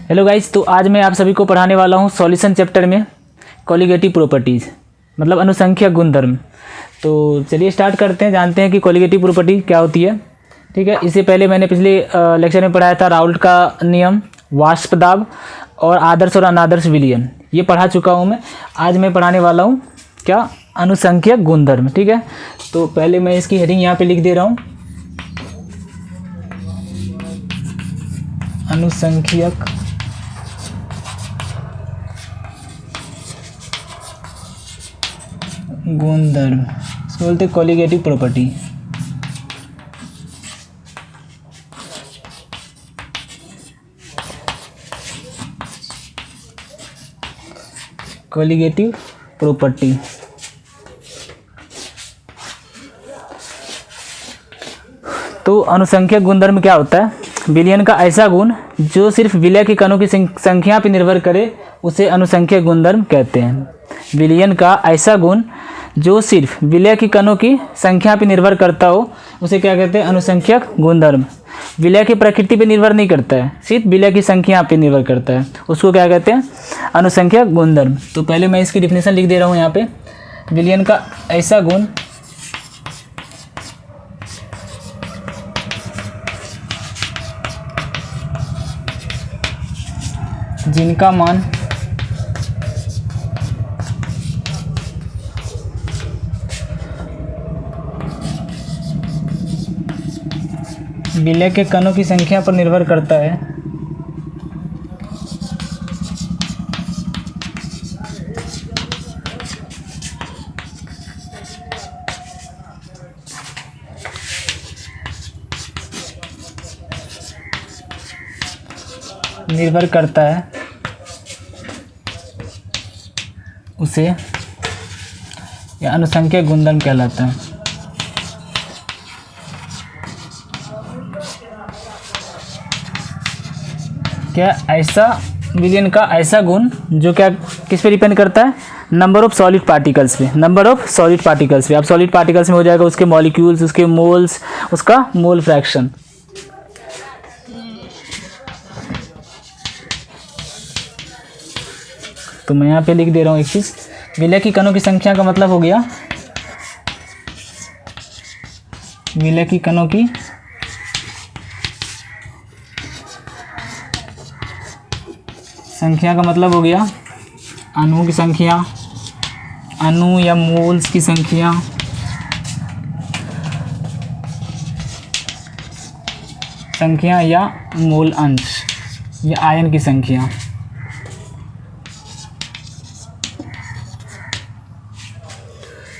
Hello guys, तो आज मैं आप सभी को पढ़ाने वाला हूँ सॉल्यूशन चैप्टर में कॉलिगेटिव प्रॉपर्टीज़ मतलब अनुसंख्यक गुणधर्म। तो चलिए स्टार्ट करते हैं, जानते हैं कि कॉलिगेटिव प्रॉपर्टी क्या होती है। ठीक है, इससे पहले मैंने पिछले लेक्चर में पढ़ाया था राउल्ट का नियम, वाष्प दाब और आदर्श और अनादर्श विलयन, ये पढ़ा चुका हूँ मैं। आज मैं पढ़ाने वाला हूँ क्या, अनुसंख्यक गुणधर्म। ठीक है, तो पहले मैं इसकी हेडिंग यहाँ पे लिख दे रहा हूँ, अनुसंख्यक गुणधर्म, इसको बोलते हैं कॉलिगेटिव प्रॉपर्टी। कॉलिगेटिव प्रॉपर्टी तो अनुसंख्यक गुणधर्म क्या होता है? विलयन का ऐसा गुण जो सिर्फ विलय के कणों की संख्या पर निर्भर करे उसे अनुसंख्यक गुणधर्म कहते हैं। विलयन का ऐसा गुण जो सिर्फ विलय की कणों की संख्या पर निर्भर करता हो उसे क्या कहते हैं? अनुसंख्यक गुणधर्म। विलय की प्रकृति पर निर्भर नहीं करता है, सिर्फ विलय की संख्या पर निर्भर करता है, उसको क्या कहते हैं? अनुसंख्यक गुणधर्म। तो पहले मैं इसकी डिफिनेशन लिख दे रहा हूँ यहाँ पे। विलयन का ऐसा गुण जिनका मान विलय के कणों की संख्या पर निर्भर करता है, उसे यह अनुसंख्यक गुणधर्म कहलाता है। क्या ऐसा विलयन का ऐसा गुण जो क्या किस पे डिपेंड करता है? नंबर ऑफ सॉलिड पार्टिकल्स पे। नंबर ऑफ सॉलिड पार्टिकल्स पे, अब सॉलिड पार्टिकल्स में हो जाएगा उसके मॉलिक्यूल्स, उसके मोल्स, उसका मोल फ्रैक्शन। तो मैं यहाँ पे लिख दे रहा हूँ एक चीज़, विलय की कणों की संख्या का मतलब हो गया, विलय की कणों की संख्या का मतलब हो गया अणुओं की संख्या, अणु या मोल्स की संख्या, या मोल अंश या आयन की संख्या।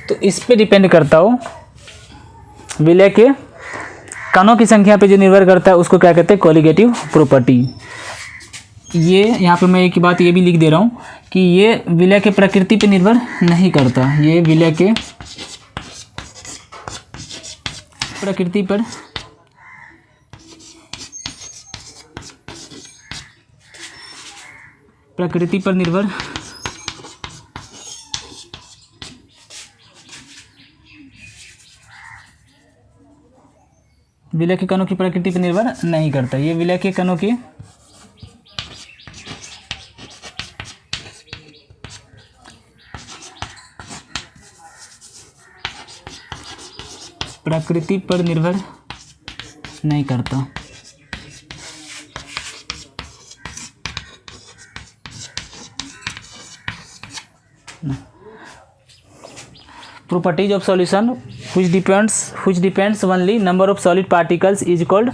तो इस पे डिपेंड करता हो, विलय के कणों की संख्या पे जो निर्भर करता है उसको क्या कहते हैं? Colligative property. ये यहाँ पे मैं एक बात ये भी लिख दे रहा हूँ कि ये विलय के प्रकृति पे निर्भर नहीं करता, ये विलय के प्रकृति पर निर्भर विलय के कणों की प्रकृति पर निर्भर नहीं करता। ये विलय के कणों की प्रकृति पर निर्भर नहीं करता। Properties of solution which depends only number of solid particles is called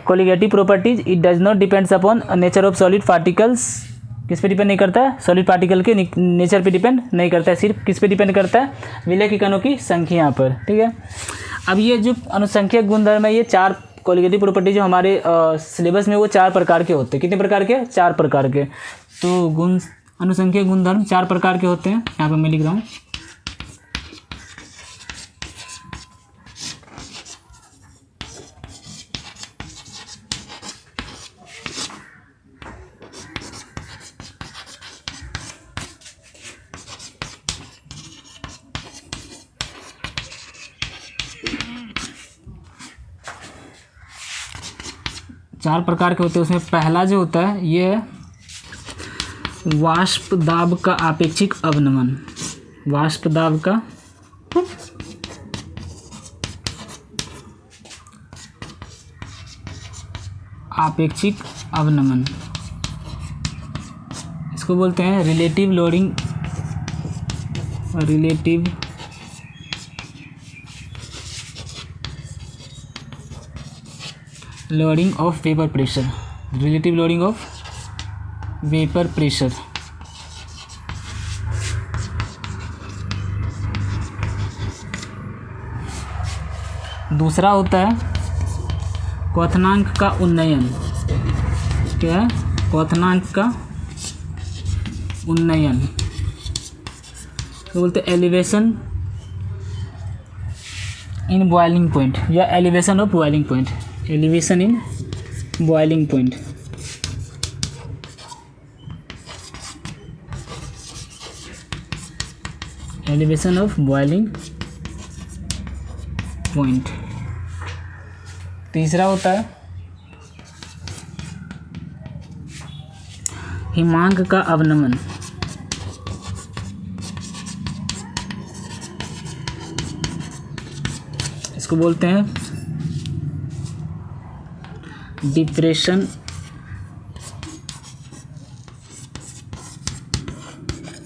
colligative properties. It does not depends upon nature of solid particles. किस पे डिपेंड नहीं करता है? सॉलिड पार्टिकल के नेचर पे डिपेंड नहीं करता है, सिर्फ किस पे डिपेंड करता है? विलय की कणों की संख्या पर। ठीक है, अब ये जो अनुसंख्यक गुणधर्म है, ये 4 कॉलिगेटिव प्रॉपर्टी जो हमारे सिलेबस में वो 4 प्रकार के होते हैं। कितने प्रकार के? 4 प्रकार के। तो गुण अनुसंख्यक गुणधर्म 4 प्रकार के होते हैं, यहाँ पर मैं लिख रहा हूँ। चार प्रकार के होते हैं, उसमें पहला जो होता है ये है वाष्प दाब का आपेक्षिक अवनमन, वाष्प दाब का आपेक्षिक अवनमन, इसको बोलते हैं relative loading, relative loading of vapour pressure, relative loading of vapour pressure. दूसरा होता है क्वथनांक का उन्नयन, क्या है? क्वथनांक का उन्नयन, तो बोलते हैं एलिवेशन इन बॉइलिंग पॉइंट या elevation of boiling point, elevation in boiling point. Elevation of boiling point. तीसरा होता है हिमांक का अवनमन, इसको बोलते हैं डिप्रेशन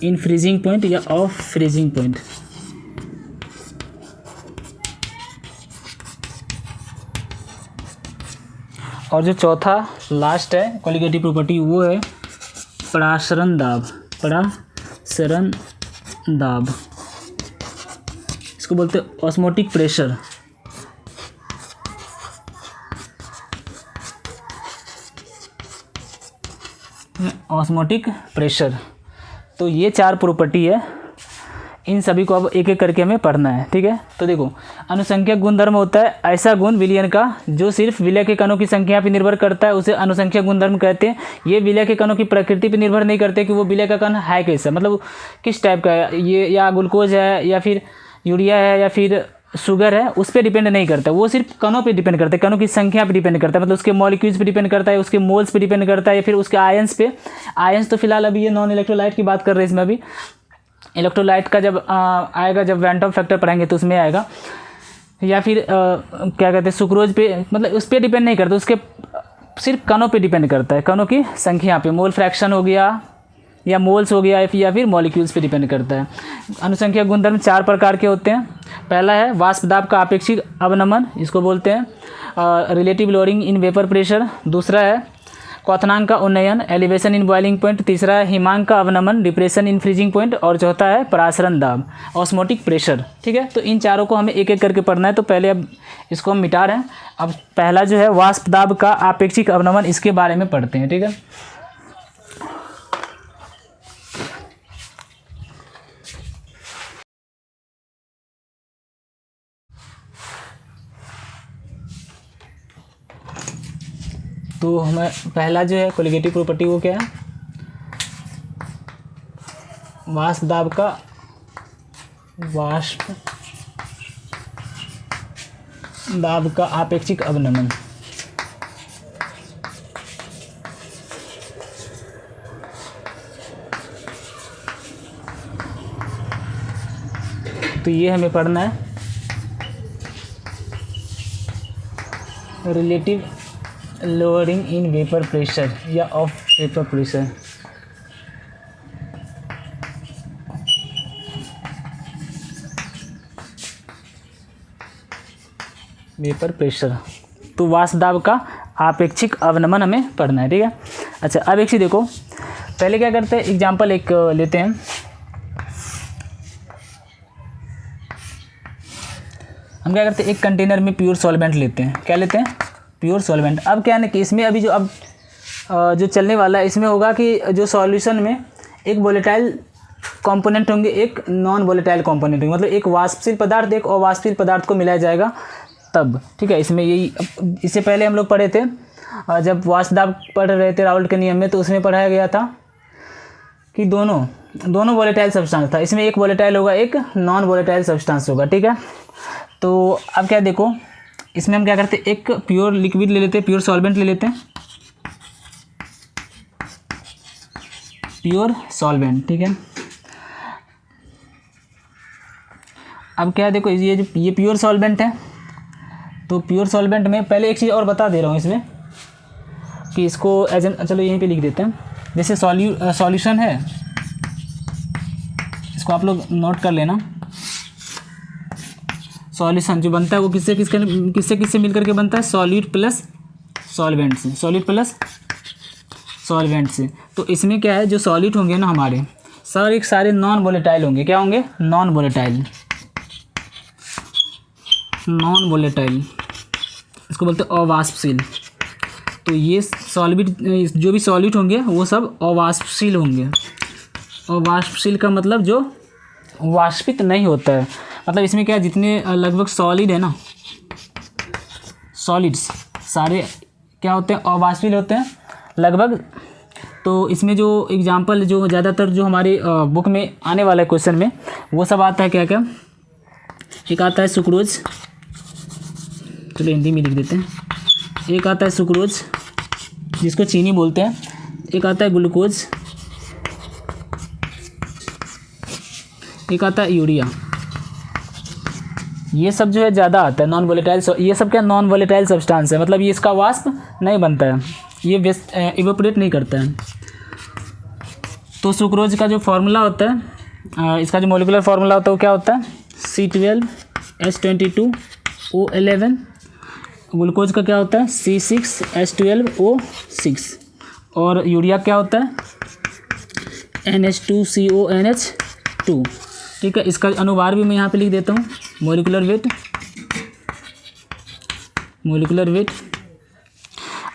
इन फ्रीजिंग पॉइंट या ऑफ फ्रीजिंग पॉइंट। और जो चौथा लास्ट है कोलिगेटिव प्रॉपर्टी वो है परासरण दाब, परासरण दाब, इसको बोलते हैं ऑस्मोटिक प्रेशर। Osmotic pressure. तो ये 4 प्रॉपर्टी है, इन सभी को अब एक एक करके हमें पढ़ना है, ठीक है। तो देखो, अनुसंख्यक गुणधर्म होता है ऐसा गुण विलयन का जो सिर्फ विलय के कणों की संख्या पर निर्भर करता है, उसे अनुसंख्यक गुणधर्म कहते हैं। ये विलय के कणों की प्रकृति पर निर्भर नहीं करते कि वो विलय का कण है कैसा, मतलब किस टाइप का है, ये या ग्लूकोज है या फिर यूरिया है या फिर शुगर है, उस पर डिपेंड नहीं करता। वो सिर्फ कणों पे डिपेंड करता है, कणों की संख्या पे डिपेंड करता है, मतलब उसके मॉलिक्यूल्स पे डिपेंड करता है, उसके मोल्स पे डिपेंड करता है, या फिर उसके आयंस पे। आयंस तो फिलहाल अभी ये नॉन इलेक्ट्रोलाइट की बात कर रहे हैं, इसमें अभी इलेक्ट्रोलाइट का जब आएगा, जब वैन टॉप फैक्टर पढ़ेंगे तो उसमें आएगा। या फिर क्या कहते हैं सुक्रोज पे, मतलब उस पर डिपेंड नहीं करता, उसके सिर्फ कणों पे डिपेंड करता है, कणों की संख्या पे, मोल फ्रैक्शन हो गया या मोल्स हो गया या फिर मॉलिक्यूल्स पे डिपेंड करता है। अनुसंख्यक गुणधर्म 4 प्रकार के होते हैं। पहला है वाष्प दाब का आपेक्षिक अवनमन, इसको बोलते हैं relative loading in vapour pressure. दूसरा है क्वथनांक का उन्नयन, एलिवेशन इन बॉइलिंग पॉइंट। तीसरा है हिमांक का अवनमन, डिप्रेशन इन फ्रीजिंग पॉइंट। और चौथा है परासरण दाब, ऑस्मोटिक प्रेशर, ठीक है। तो इन चारों को हमें एक एक करके पढ़ना है। तो पहले अब इसको हम मिटा रहे हैं। अब पहला जो है वाष्प दाब का आपेक्षिक अवनमन, इसके बारे में पढ़ते हैं, ठीक है। तो हमें पहला जो है कोलिगेटिव प्रॉपर्टी वो क्या है, वाष्प दाब का, वाष्प दाब का आपेक्षिक अवनमन। तो ये हमें पढ़ना है relative lowering in vapour pressure या of vapour pressure. Vapour pressure, तो वाष्प दाब का आपेक्षिक अवनमन हमें पढ़ना है, ठीक है। अच्छा, अब एक चीज़ देखो, पहले क्या करते हैं, एग्जांपल एक लेते हैं। हम क्या करते हैं, एक कंटेनर में प्योर सॉल्वेंट लेते हैं। क्या लेते हैं? Pure solvent. अब क्या है ना कि इसमें अभी जो चलने वाला है, इसमें होगा कि जो सॉल्यूशन में एक वोलेटाइल कंपोनेंट होंगे, एक नॉन वोलेटाइल कंपोनेंट होंगे, मतलब एक वाष्पशील पदार्थ एक अवाष्पशील पदार्थ को मिलाया जाएगा तब, ठीक है। इसमें यही, इससे पहले हम लोग पढ़े थे जब वाष्प दाब पढ़ रहे थे राउल्ट के नियम में, तो उसमें पढ़ाया गया था कि दोनों वोलेटाइल सब्सटेंस था। इसमें एक वोलेटाइल होगा, एक नॉन वोलेटाइल सब्सटेंस होगा, ठीक है। तो अब क्या देखो, इसमें हम क्या करते हैं, एक प्योर लिक्विड ले लेते हैं, प्योर सॉल्वेंट ले लेते हैं। प्योर सॉल्वेंट, ठीक है। अब क्या है, देखो ये प्योर सॉल्वेंट है, तो प्योर सॉल्वेंट में पहले एक चीज़ और बता दे रहा हूँ इसमें कि इसको एज एन, चलो यहीं पे लिख देते हैं। जैसे सॉल्यूशन है, इसको आप लोग नोट कर लेना। सॉल्यूशन जो बनता है वो किससे किससे मिलकर के बनता है, सॉल्यूट प्लस सॉल्वेंट से, सॉल्यूट प्लस सॉल्वेंट से। तो इसमें क्या है, जो सॉल्यूट होंगे ना हमारे सारे नॉन वोलेटाइल होंगे। क्या होंगे, नॉन वोलेटाइल, नॉन वोलेटाइल, इसको बोलते हैं अवाष्पशील। तो ये सॉल्विट जो भी सॉल्यूट होंगे वो सब अवाष्पशील होंगे। अवाष्पशील का मतलब जो वाष्पित नहीं होता है, मतलब इसमें क्या है, जितने लगभग सॉलिड है ना, सॉलिड्स सारे क्या होते हैं, अवाष्पशील होते हैं लगभग। तो इसमें जो एग्जांपल जो ज़्यादातर जो हमारे बुक में आने वाला है क्वेश्चन में, वो सब आता है क्या क्या, एक आता है सुक्रोज, चलो हिंदी में लिख देते हैं। एक आता है सुक्रोज जिसको चीनी बोलते हैं, एक आता है ग्लूकोज, एक आता है यूरिया। ये सब जो है ज़्यादा आता है नॉन वोलेटाइल। ये सब क्या नॉन वोलेटाइल सब्सटेंस है, मतलब ये इसका वाष्प नहीं बनता है, ये इवेपोरेट नहीं करता है। तो सुक्रोज का जो फार्मूला होता है, इसका जो मोलिकुलर फार्मूला होता है वो क्या होता है, C12H22O11। ग्लूकोज का क्या होता है, C6H12O6। और यूरिया क्या होता है, NH2CONH2। ठीक है, इसका अनुवार भी मैं यहाँ पे लिख देता हूँ, मोलिकुलर वेट।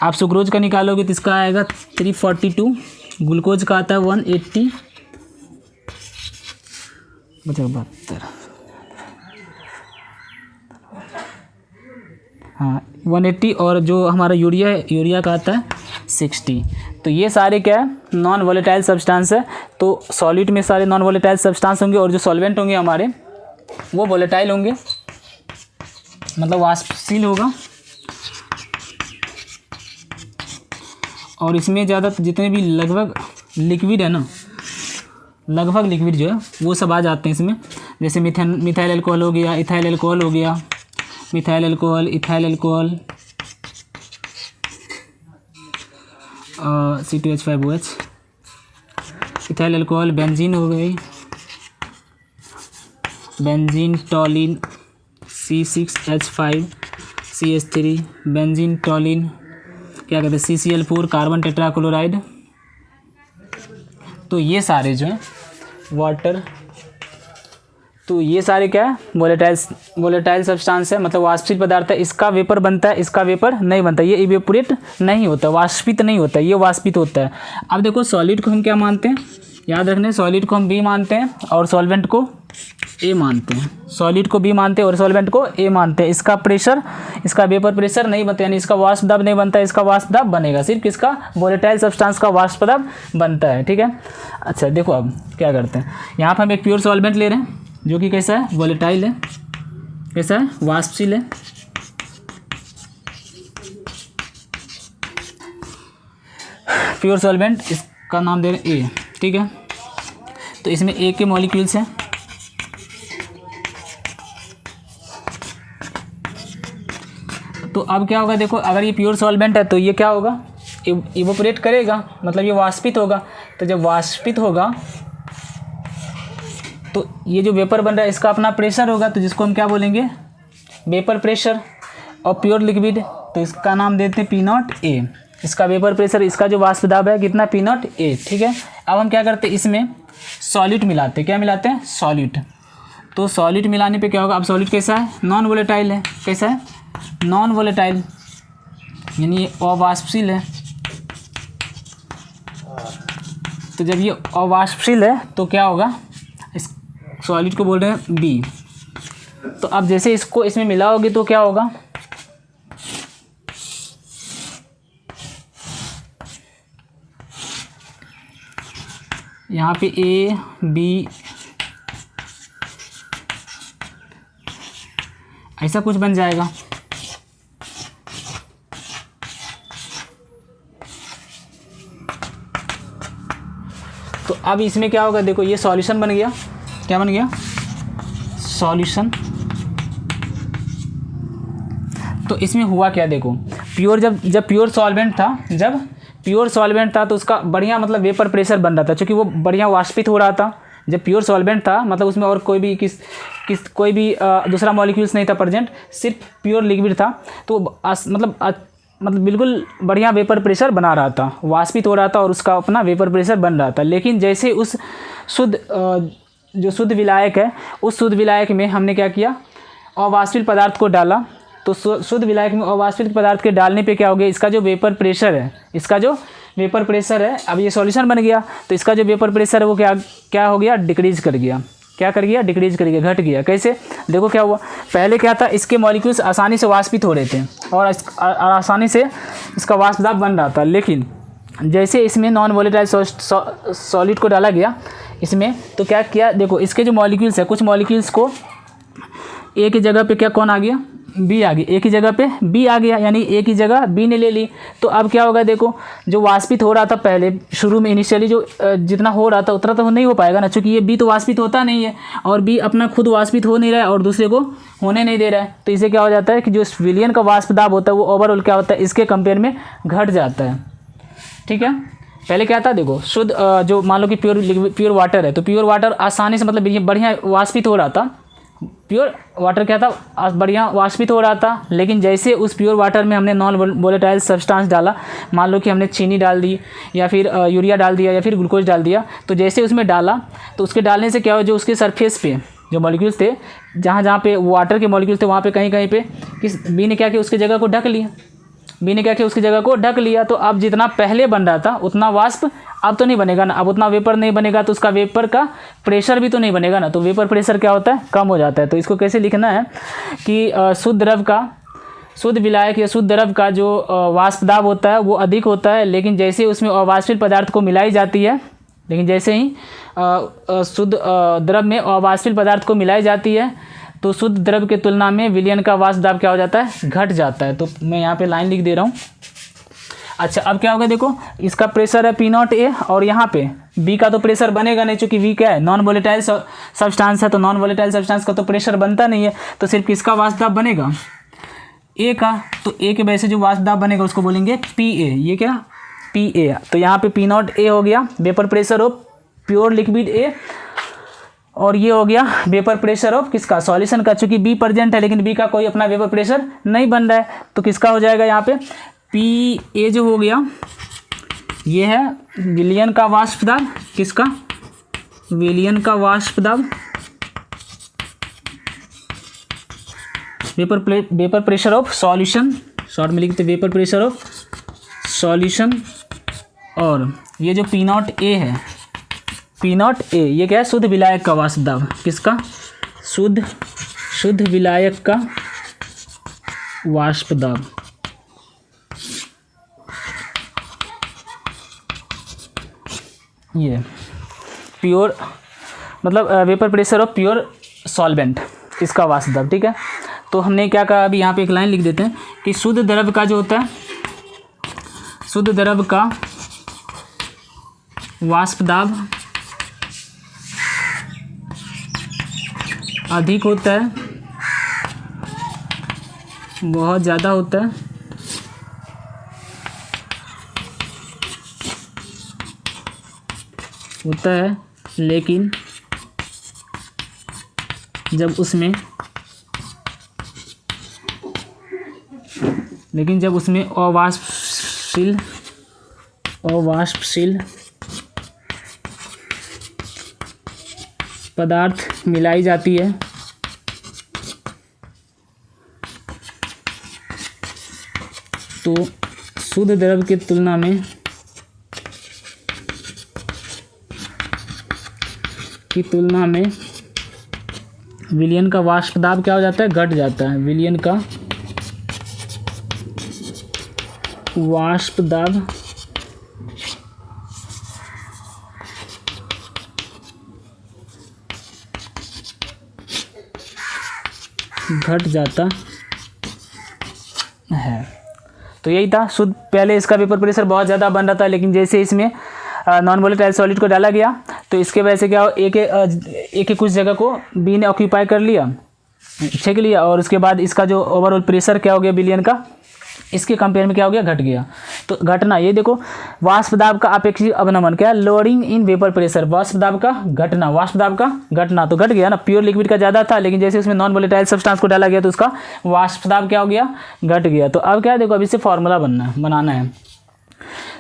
आप सुक्रोज का निकालोगे तो इसका आएगा 342, ग्लूकोज का आता है 180, 72, हाँ 180। और जो हमारा यूरिया है, यूरिया का आता है 60। तो ये सारे क्या है, नॉन वोलेटाइल सब्सटेंस है। तो सॉलिड में सारे नॉन वोलेटाइल सब्सटेंस होंगे, और जो सॉल्वेंट होंगे हमारे वो वोलेटाइल होंगे, मतलब वाष्पशील होगा। और इसमें ज़्यादा जितने भी लगभग लिक्विड है ना, लगभग लिक्विड जो है वो सब आ जाते हैं इसमें। जैसे मिथाइल अल्कोहल हो गया, इथाइल अल्कोहल हो गया, methyl alcohol, ethyl alcohol, C2H5OH, ethyl alcohol, benzene हो गई, बेंजीन, टॉलिन, C6H5CH3, बेंजीन, टॉलिन, क्या कहते हैं, CCl4, कार्बन टेट्राक्लोराइड। तो ये सारे जो हैं वाटर, तो ये सारे क्या है, वोलेटाइल सब्सटेंस है, मतलब वाष्पित पदार्थ है। इसका वेपर बनता है, इसका वेपर नहीं बनता, ये इवेपोरेट नहीं होता, वाष्पित नहीं होता, ये वाष्पित होता है। अब देखो सॉलिड को हम क्या मानते हैं, याद रखने, सॉलिड को हम B मानते हैं और सॉल्वेंट को A मानते हैं। सॉलिड को B मानते हैं और सॉल्वेंट को A मानते हैं। इसका प्रेशर, इसका वेपर प्रेशर नहीं बनता, यानी इसका वाष्प दाब नहीं बनता, इसका वाष्प दाब बनेगा, सिर्फ इसका वोलेटाइल सब्सटेंस का वाष्प दाब बनता है। ठीक है, अच्छा देखो अब क्या करते हैं, यहाँ पर हम एक प्योर सॉल्वेंट ले रहे हैं जो कि कैसा है, वोलेटाइल है, कैसा है, वाष्पशील है। प्योर सॉल्वेंट, इसका नाम दे रहे हैं A। ठीक है, तो इसमें A के मॉलिक्यूल्स हैं। तो अब क्या होगा, देखो अगर ये प्योर सॉल्वेंट है तो ये क्या होगा, इवोपरेट करेगा, मतलब ये वाष्पित होगा। तो जब वाष्पित होगा तो ये जो वेपर बन रहा है इसका अपना प्रेशर होगा, तो जिसको हम क्या बोलेंगे, वेपर प्रेशर। और प्योर लिक्विड, तो इसका नाम देते हैं P0A। इसका वेपर प्रेशर, इसका जो वाष्प दाब है कितना, P0A। ठीक है, अब हम क्या करते हैं, इसमें सॉल्यूट मिलाते हैं। क्या मिलाते हैं, सॉल्यूट। तो सॉल्यूट मिलाने पे क्या होगा, अब सॉल्यूट कैसा है, नॉन वोलेटाइल है। कैसा है, नॉन वोलेटाइल, यानी ये अवाष्पशील है। तो जब ये अवाष्पशील है तो क्या होगा, इस सॉलिड को बोल रहे हैं B। तो अब जैसे इसको इसमें मिलाओगे तो क्या होगा, यहाँ पे A B ऐसा कुछ बन जाएगा। तो अब इसमें क्या होगा, देखो ये सॉल्यूशन बन गया, क्या बन गया, सॉल्यूशन। तो इसमें हुआ क्या, देखो प्योर जब प्योर सॉल्वेंट था, जब प्योर सॉल्वेंट था तो उसका बढ़िया मतलब वेपर प्रेशर बन रहा था, क्योंकि वो बढ़िया वाष्पित हो रहा था। जब प्योर सॉल्वेंट था मतलब उसमें और कोई भी कोई भी दूसरा मॉलिक्यूल्स नहीं था प्रेजेंट, सिर्फ प्योर लिक्विड था। तो मतलब बिल्कुल बढ़िया वेपर प्रेशर बना रहा था, वाष्पित हो रहा था और उसका अपना वेपर प्रेशर बन रहा था। लेकिन जैसे उस जो शुद्ध विलायक है, उस शुद्ध विलायक में हमने क्या किया, अवाष्पित पदार्थ को डाला। तो शुद्ध विलायक में अवाष्पित पदार्थ के डालने पे क्या हो गया, इसका जो वेपर प्रेशर है, अब ये सॉल्यूशन बन गया तो इसका जो वेपर प्रेशर है वो क्या हो गया, डिक्रीज कर गया। क्या कर गया, डिक्रीज कर गया, घट गया। कैसे, देखो क्या हुआ, पहले क्या था, इसके मॉलिक्यूल्स आसानी से वाष्पित हो रहे थे और आसानी से इसका वाष्प दाब बन रहा था। लेकिन जैसे इसमें नॉन वोलेटाइल सॉलिड को डाला गया इसमें, तो क्या किया, देखो इसके जो मॉलिक्यूल्स है, कुछ मॉलिक्यूल्स को एक ही जगह पे क्या कौन आ गया, बी आ गया, एक ही जगह पे बी आ गया, यानी एक ही जगह बी ने ले ली। तो अब क्या होगा, देखो जो वाष्पित हो रहा था पहले शुरू में इनिशियली जो जितना हो रहा था उतना तो नहीं हो पाएगा ना, क्योंकि ये बी तो वाष्पित होता नहीं है और बी अपना खुद वाष्पित हो नहीं रहा है और दूसरे को होने नहीं दे रहा है। तो इसे क्या हो जाता है कि जो विलयन का वाष्प दाब होता है वो ओवरऑल क्या होता है, इसके कंपेयर में घट जाता है। ठीक है, पहले क्या था, देखो शुद्ध जो मान लो कि प्योर वाटर है, तो प्योर वाटर आसानी से मतलब ये बढ़िया वाष्पित हो रहा था। प्योर वाटर क्या था, बढ़िया वाष्पित हो रहा था। लेकिन जैसे उस प्योर वाटर में हमने नॉन वोलेटाइल सब्सटेंस डाला, मान लो कि हमने चीनी डाल दी या फिर यूरिया डाल दिया या फिर ग्लूकोज डाल दिया, तो जैसे उसमें डाला तो उसके डालने से क्या हो, जो उसके सरफेस पे जो मॉलिक्यूल्स थे, जहाँ पे वाटर के मॉलिक्यूल्स थे, वहाँ पे कहीं पे बी ने क्या किया, उसकी जगह को ढक लिया। बी ने क्या किया, उसकी जगह को ढक लिया। तो अब जितना पहले बन रहा था उतना वाष्प अब तो नहीं बनेगा ना, अब उतना वेपर नहीं बनेगा तो उसका वेपर का प्रेशर भी तो नहीं बनेगा ना, तो वेपर प्रेशर क्या होता है, कम हो जाता है। तो इसको कैसे लिखना है कि शुद्ध विलायक या शुद्ध द्रव का जो वाष्प दाब होता है वो अधिक होता है, लेकिन जैसे उसमें अवाष्पित पदार्थ को मिलाई जाती है, लेकिन जैसे ही शुद्ध द्रव में अवाष्पित पदार्थ को मिलाई जाती है तो शुद्ध द्रव के तुलना में विलयन का वाष्प दाब क्या हो जाता है, घट जाता है। तो मैं यहाँ पे लाइन लिख दे रहा हूँ। अच्छा, अब क्या होगा, देखो इसका प्रेशर है P0A और यहाँ पे B का तो प्रेशर बनेगा नहीं, क्योंकि V क्या है, नॉन वोलेटाइल सब्सटेंस है, तो नॉन वोलेटाइल सब्सटेंस का तो प्रेशर बनता नहीं है। तो सिर्फ किसका वाष्प दाब बनेगा, A का। तो A के वजह से जो वाष्प दाब बनेगा उसको बोलेंगे PA। ये क्या, PA। तो यहाँ पे P0A हो गया vapour pressure of pure liquid A, और ये हो गया वेपर प्रेशर ऑफ किसका, सॉल्यूशन का। चूंकि बी प्रेजेंट है लेकिन बी का कोई अपना वेपर प्रेशर नहीं बन रहा है, तो किसका हो जाएगा यहाँ पे पी ए जो हो गया, ये है विलयन का वाष्प दाब, किसका, विलयन का वाष्प दाब, vapour pressure of solution, short में लिखते वेपर प्रेशर ऑफ सॉल्यूशन। और ये जो P0A है, P0A ये क्या है, शुद्ध विलायक का वाष्प दाब, किसका, शुद्ध विलायक का वाष्प दाब। ये प्योर मतलब vapour pressure of pure solvent, इसका वाष्प दाब। ठीक है, तो हमने क्या कहा, अभी यहाँ पे एक लाइन लिख देते हैं कि शुद्ध द्रव का जो होता है, शुद्ध द्रव का वाष्प दाब अधिक होता है, बहुत ज़्यादा होता है, लेकिन जब उसमें अवाष्पशील पदार्थ मिलाई जाती है तो शुद्ध द्रव की तुलना में विलयन का वाष्प दाब क्या हो जाता है, घट जाता है। विलयन का वाष्प दाब घट जाता है। तो यही था शुद्ध, पहले इसका वेपर प्रेशर बहुत ज़्यादा बन रहा था, लेकिन जैसे इसमें नॉन वोलेटाइल सॉलिड को डाला गया, तो इसके वजह से क्या हो, एक कुछ जगह को बी ने ऑक्यूपाई कर लिया, छेक लिया, और उसके बाद इसका जो ओवरऑल प्रेशर क्या हो गया विलयन का, इसके कंपेयर में क्या हो गया, घट गया। तो घटना, ये देखो वाष्प दाब का अपेक्षित अवनमन क्या है, लोअरिंग इन वेपर प्रेशर, वाष्प दाब का घटना, वाष्प दाब का घटना, तो घट गया ना। प्योर लिक्विड का ज़्यादा था, लेकिन जैसे उसमें नॉन वोलेटाइल सब्सटेंस को डाला गया तो उसका वाष्प दाब क्या हो गया, घट गया। तो अब क्या है, देखो अब इससे फॉर्मूला बनाना है,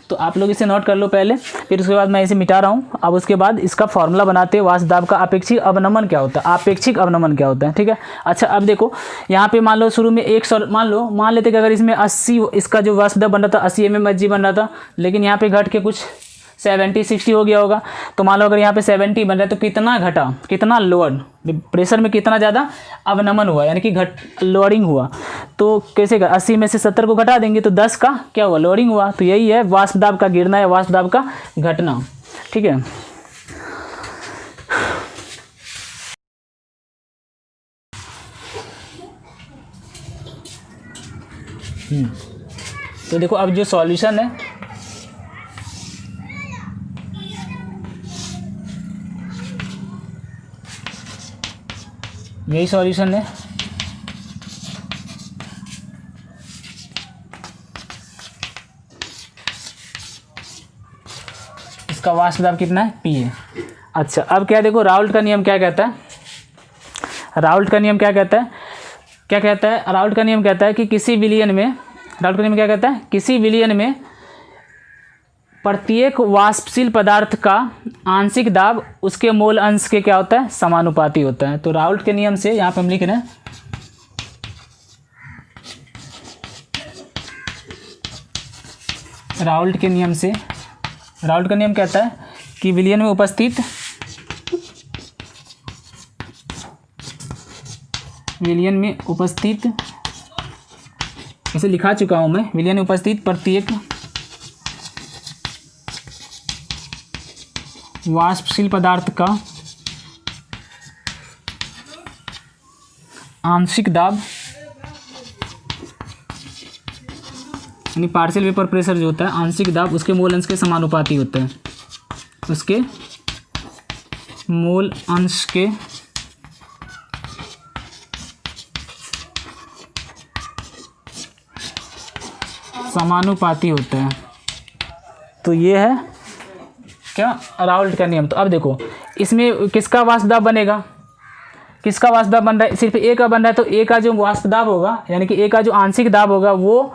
तो आप लोग इसे नोट कर लो पहले, फिर उसके बाद मैं इसे मिटा रहा हूँ। अब उसके बाद इसका फॉर्मूला बनाते हैं, वाष्प दाब का अपेक्षिक अवनमन क्या होता है, आपेक्षिक अवनमन क्या होता है, ठीक है। अच्छा अब देखो यहाँ पे मान लो शुरू में मान लेते कि अगर इसमें 80, इसका जो वाष्प दाब बन रहा था 80 mmHg बन रहा था, लेकिन यहाँ पे घट के कुछ 70-60 हो गया होगा। तो मान लो अगर यहाँ पे 70 बन रहा है तो कितना घटा, कितना लोअर प्रेशर में कितना ज़्यादा अवनमन हुआ, यानी कि लोअरिंग हुआ। तो कैसे का 80 में से 70 को घटा देंगे तो 10 का क्या हुआ, लोअरिंग हुआ। तो यही है वाष्प दाब का गिरना या वाष्प दाब का घटना, ठीक है। तो देखो अब जो सॉल्यूशन है, यही सॉल्यूशन है। इसका वाष्प दाब कितना है, पी है। अच्छा अब क्या देखो, राउल्ट का नियम क्या कहता है, राउल्ट का नियम क्या कहता है, राउल्ट का नियम कहता है कि किसी विलयन में, राउल्ट का नियम क्या कहता है, किसी विलयन में प्रत्येक वाष्पशील पदार्थ का आंशिक दाब उसके मोल अंश के क्या होता है, समानुपाती होता है। तो राउल्ट के नियम से यहाँ पे हम लिख रहे हैं, राउल्ट के नियम से, राउल्ट का नियम कहता है कि विलयन में उपस्थित ऐसे लिखा चुका हूँ मैं, विलयन में उपस्थित प्रत्येक वाष्पशील पदार्थ का आंशिक दाब यानी पार्शियल वेपर प्रेशर जो होता है, आंशिक दाब उसके मोल अंश के समानुपाती होता है, उसके मोल अंश के समानुपाती होता है। तो ये है क्या, राउल्ट का नियम। तो अब देखो इसमें किसका वाष्प दाब बनेगा, किसका वाष्प दाब बन रहा है, सिर्फ ए का बन रहा है, तो ए का जो वाष्प दाब होगा यानी कि ए का जो आंशिक दाब होगा वो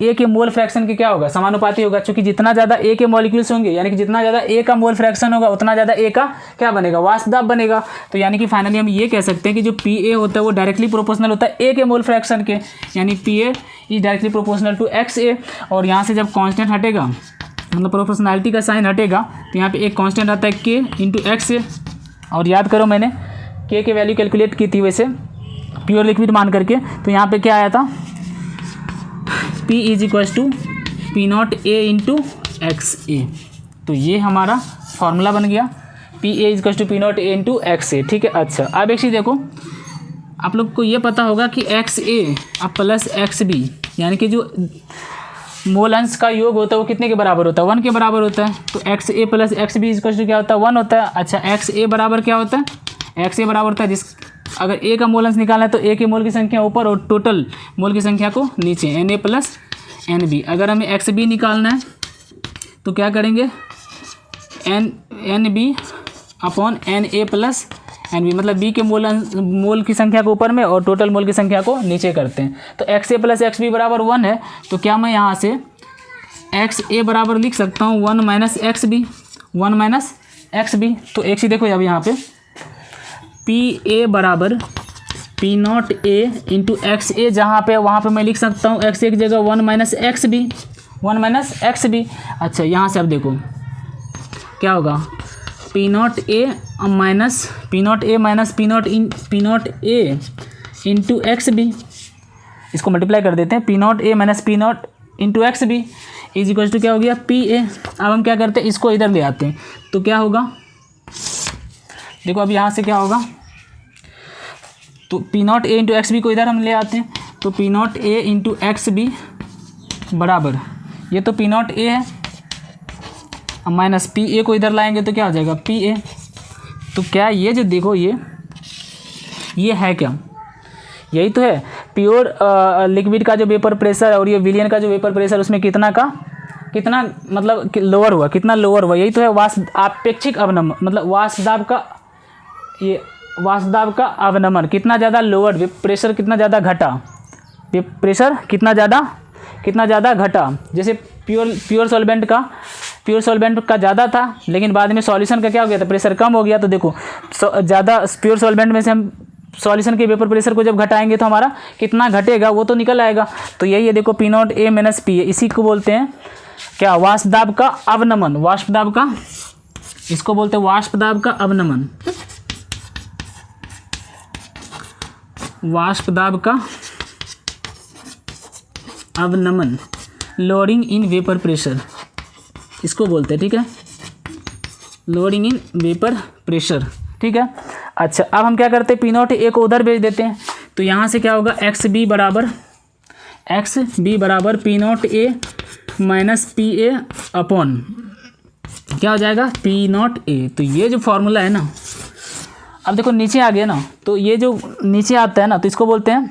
ए के मोल फ्रैक्शन के क्या होगा, समानुपाती होगा। क्योंकि जितना ज़्यादा ए के मॉलिक्यूल्स होंगे यानी कि जितना ज़्यादा ए का मोल फ्रैक्शन होगा उतना ज़्यादा ए का क्या बनेगा, वाष्प दाब बनेगा। तो यानी कि फाइनली हम ये कह सकते हैं कि जो पी ए होता है वो डायरेक्टली प्रोपोर्शनल होता है ए के मोल फ्रैक्शन के, यानी P A is directly proportional to X A. और यहाँ से जब कॉन्स्टेंट हटेगा, मतलब प्रोपोर्शनैलिटी का साइन हटेगा, तो यहाँ पे एक कांस्टेंट आता है के इंटू एक्स ए। और याद करो मैंने के की वैल्यू कैलकुलेट की थी वैसे प्योर लिक्विड मान करके, तो यहाँ पे क्या आया था, P is equals to P not A into X A. तो ये हमारा फॉर्मूला बन गया, P A is equals to P not A into X A, ठीक है। अच्छा अब एक चीज़ देखो, आप लोग को ये पता होगा कि एक्स ए अब प्लस एक्स बी यानी कि जो मोल अंश का योग होता है वो कितने के बराबर होता है, 1 के बराबर होता है। तो X A plus X B equal to क्या होता है, 1 होता है। अच्छा एक्स ए बराबर क्या होता है, एक्स ए बराबर होता है जिस अगर ए का मोल अंश निकालना है तो ए के मोल की संख्या ऊपर और टोटल मोल की संख्या को नीचे, N A plus N B. अगर हमें एक्स बी निकालना है तो क्या करेंगे, N B upon N A plus N B, मतलब बी के मोल की संख्या को ऊपर में और टोटल मोल की संख्या को नीचे करते हैं। तो X A plus X B बराबर 1 है, तो क्या मैं यहाँ से एक्स ए बराबर लिख सकता हूँ 1 minus X B, 1 minus X B. तो एक चीज़ देखो अब यहाँ पे पी ए बराबर P not A into X A, जहाँ पे वहाँ पे मैं लिख सकता हूँ एक्स ए की जगह 1 minus X B, 1 minus X B. अच्छा यहाँ से अब देखो क्या होगा, P not A minus P not A minus P not A into X B, इसको मल्टीप्लाई कर देते हैं, P not A minus P not into X B is equal to क्या हो गया, पी ए। अब हम क्या करते हैं, इसको इधर ले आते हैं, तो क्या होगा, देखो अब यहाँ से क्या होगा, तो P not A into X B को इधर हम ले आते हैं, तो P not A into X B बराबर, ये तो पी नॉट ए है माइनस पी ए को इधर लाएंगे तो क्या हो जाएगा पी ए। तो क्या ये जो देखो ये है क्या, यही तो है प्योर लिक्विड का जो वेपर प्रेशर और ये विलियन का जो वेपर प्रेशर उसमें कितना मतलब लोअर हुआ, कितना लोअर हुआ, यही तो है वाष्प आपेक्षिक अवनमन, मतलब वाष्प दाब का अवनमन कितना ज़्यादा लोअर, प्रेशर कितना ज़्यादा घटा, प्रेशर कितना ज़्यादा घटा। जैसे प्योर सॉल्वेंट का ज़्यादा था लेकिन बाद में सॉल्यूशन का क्या हो गया था, प्रेशर कम हो गया। तो देखो ज़्यादा प्योर सॉल्वेंट में से हम सॉल्यूशन के वेपर प्रेशर को जब घटाएंगे तो हमारा कितना घटेगा वो तो निकल आएगा। तो यही है देखो P not A minus P ए, इसी को बोलते हैं क्या, वाष्प दाब का अवनमन। वाष्प दाब का, इसको बोलते हैं वाष्प दाब का अवनमन, वाष्प दाब का अवनमन, लोडिंग इन वेपर प्रेशर इसको बोलते हैं, ठीक है, लोडिंग इन वेपर प्रेशर, ठीक है। अच्छा अब हम क्या करते हैं, पी नॉट ए को उधर भेज देते हैं। तो यहाँ से क्या होगा, एक्स बी बराबर P not A minus P A upon क्या हो जाएगा पी नॉट ए। तो ये जो फॉर्मूला है ना, अब देखो नीचे आ गया ना, तो ये जो नीचे आता है ना तो इसको बोलते हैं,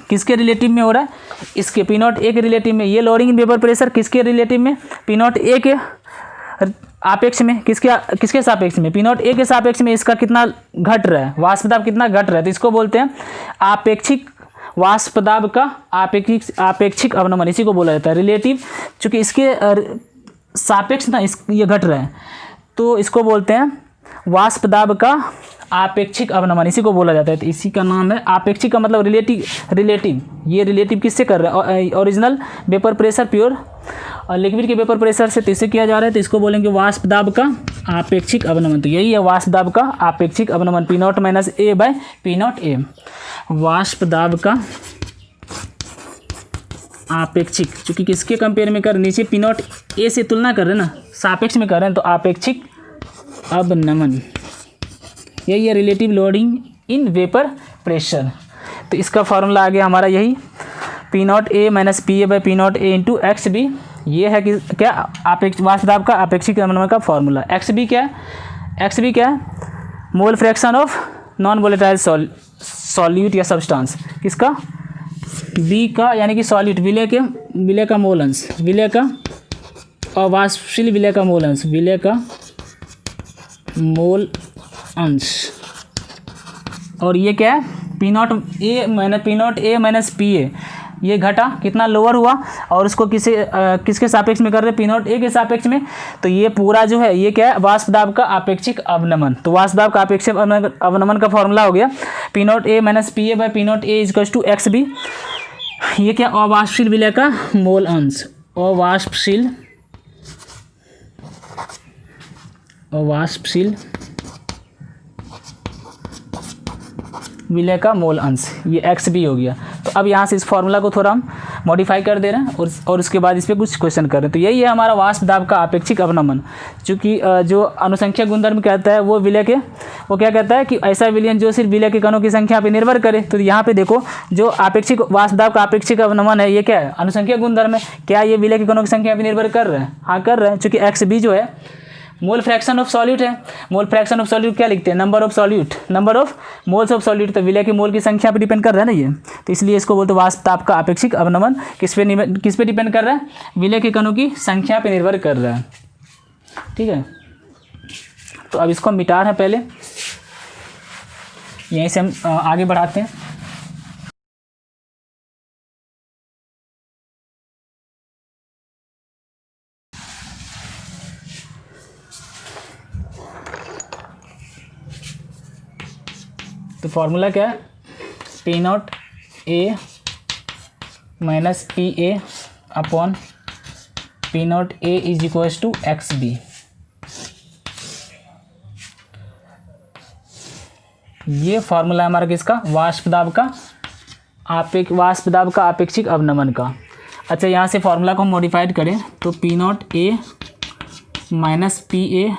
किसके रिलेटिव में हो रहा है, इसके पी नॉट ए के रिलेटिव में। ये लोडिंग इन वेपर प्रेशर किसके रिलेटिव में, पी नॉट ए के आपेक्ष में, किसके सापेक्ष में, पी नॉट ए के सापेक्ष में इसका कितना घट रहा है, वाष्प दाब कितना घट रहा है। तो इसको बोलते हैं आपेक्षिक वाष्प दाब का आपेक्षिक अवनमन, इसी को बोला जाता है रिलेटिव, चूँकि इसके सापेक्ष ना ये घट रहा है तो इसको बोलते हैं वाष्प दाब का आपेक्षिक अवनमन, इसी को बोला जाता है। तो इसी का नाम है आपेक्षिक का मतलब रिलेटिव। ये रिलेटिव किससे कर रहा है, original vapour pressure pure liquid के वेपर प्रेशर से, तो इससे किया जा रहा है, तो इसको बोलेंगे वाष्प दाब का आपेक्षिक अवनमन। तो यही है वाष्प दाब का आपेक्षिक अवनमन, P nought minus A by P not A. वाष्प दाब का आपेक्षिक, चूँकि किसके कंपेयर में कर, नीचे पी नॉट ए से तुलना कर रहे हैं ना, सापेक्ष में कर रहे हैं, तो आपेक्षिक अवनमन, यही है relative loading in vapour pressure. तो इसका फॉर्मूला आ गया हमारा यही, P not A minus P A by P not A into X B. ये है कि क्या, वाष्प दाब का आपेक्षिक अवनमन का फॉर्मूला। एक्स बी क्या है, mole fraction of non volatile solute या सब्सटेंस, किसका, बी का, यानी कि सॉल्यूट विलय का मोल अंश, विलय का और वाष्पशील विलय का मोल अंश, विलय का मोल अंश। और ये क्या है, P not A minus P ए, ये घटा कितना लोअर हुआ, और उसको किसके सापेक्ष में कर रहे हैं, पी नॉट ए के सापेक्ष में। तो ये पूरा जो है ये क्या है, वाष्प दाब का आपेक्षिक अवनमन। तो वाष्प दाब का आपेक्षिक अवनमन का फॉर्मूला हो गया P not A minus P A by P not A equals to X B. ये क्या, अवाष्पशील विलय का मोल अंश, अवाष्पशील विलय का मोल अंश, ये एक्स बी हो गया। तो अब यहाँ से इस फॉर्मूला को थोड़ा हम मॉडिफाई कर दे रहे हैं और उसके बाद इस पर कुछ क्वेश्चन कर रहे हैं। तो यही है हमारा वाष्प दाब का आपेक्षिक अवनमन। चूँकि जो अनुसंख्या गुणधर्म कहता है वो क्या कहता है कि ऐसा विलयन जो सिर्फ विलय के कणों की संख्या पर निर्भर करे। तो यहाँ पे देखो जो आपेक्षिक वाष्प दाब का आपेक्षिक अवनमन है, ये क्या है, अनुसंख्या गुणधर्म है। क्या ये विलय के कणों की संख्या पर निर्भर कर रहे हैं, हाँ कर रहे हैं। चूँकि एक्स बी जो है मोल फ्रैक्शन ऑफ सॉल्यूट है, मोल फ्रैक्शन ऑफ सॉल्यूट क्या लिखते हैं, number of moles of solute. तो विलय के मोल की संख्या पे डिपेंड कर रहा है ना ये, तो इसलिए इसको बोलते हैं वाष्प दाब का आपेक्षिक अवनमन। किस पे डिपेंड कर रहा है, विलय के कणों की संख्या पे निर्भर कर रहा है, ठीक है। तो अब इसको मिटा रहे हैं पहले, यहीं से हम आगे बढ़ाते हैं। तो फॉर्मूला क्या है, P not A minus P A upon P not A is equals to X B. ये फॉर्मूला है हमारा किसका, वाष्प दाब का आपेक्षिक अवनमन का। अच्छा यहाँ से फॉर्मूला को हम मॉडिफाइड करें तो P not A minus P A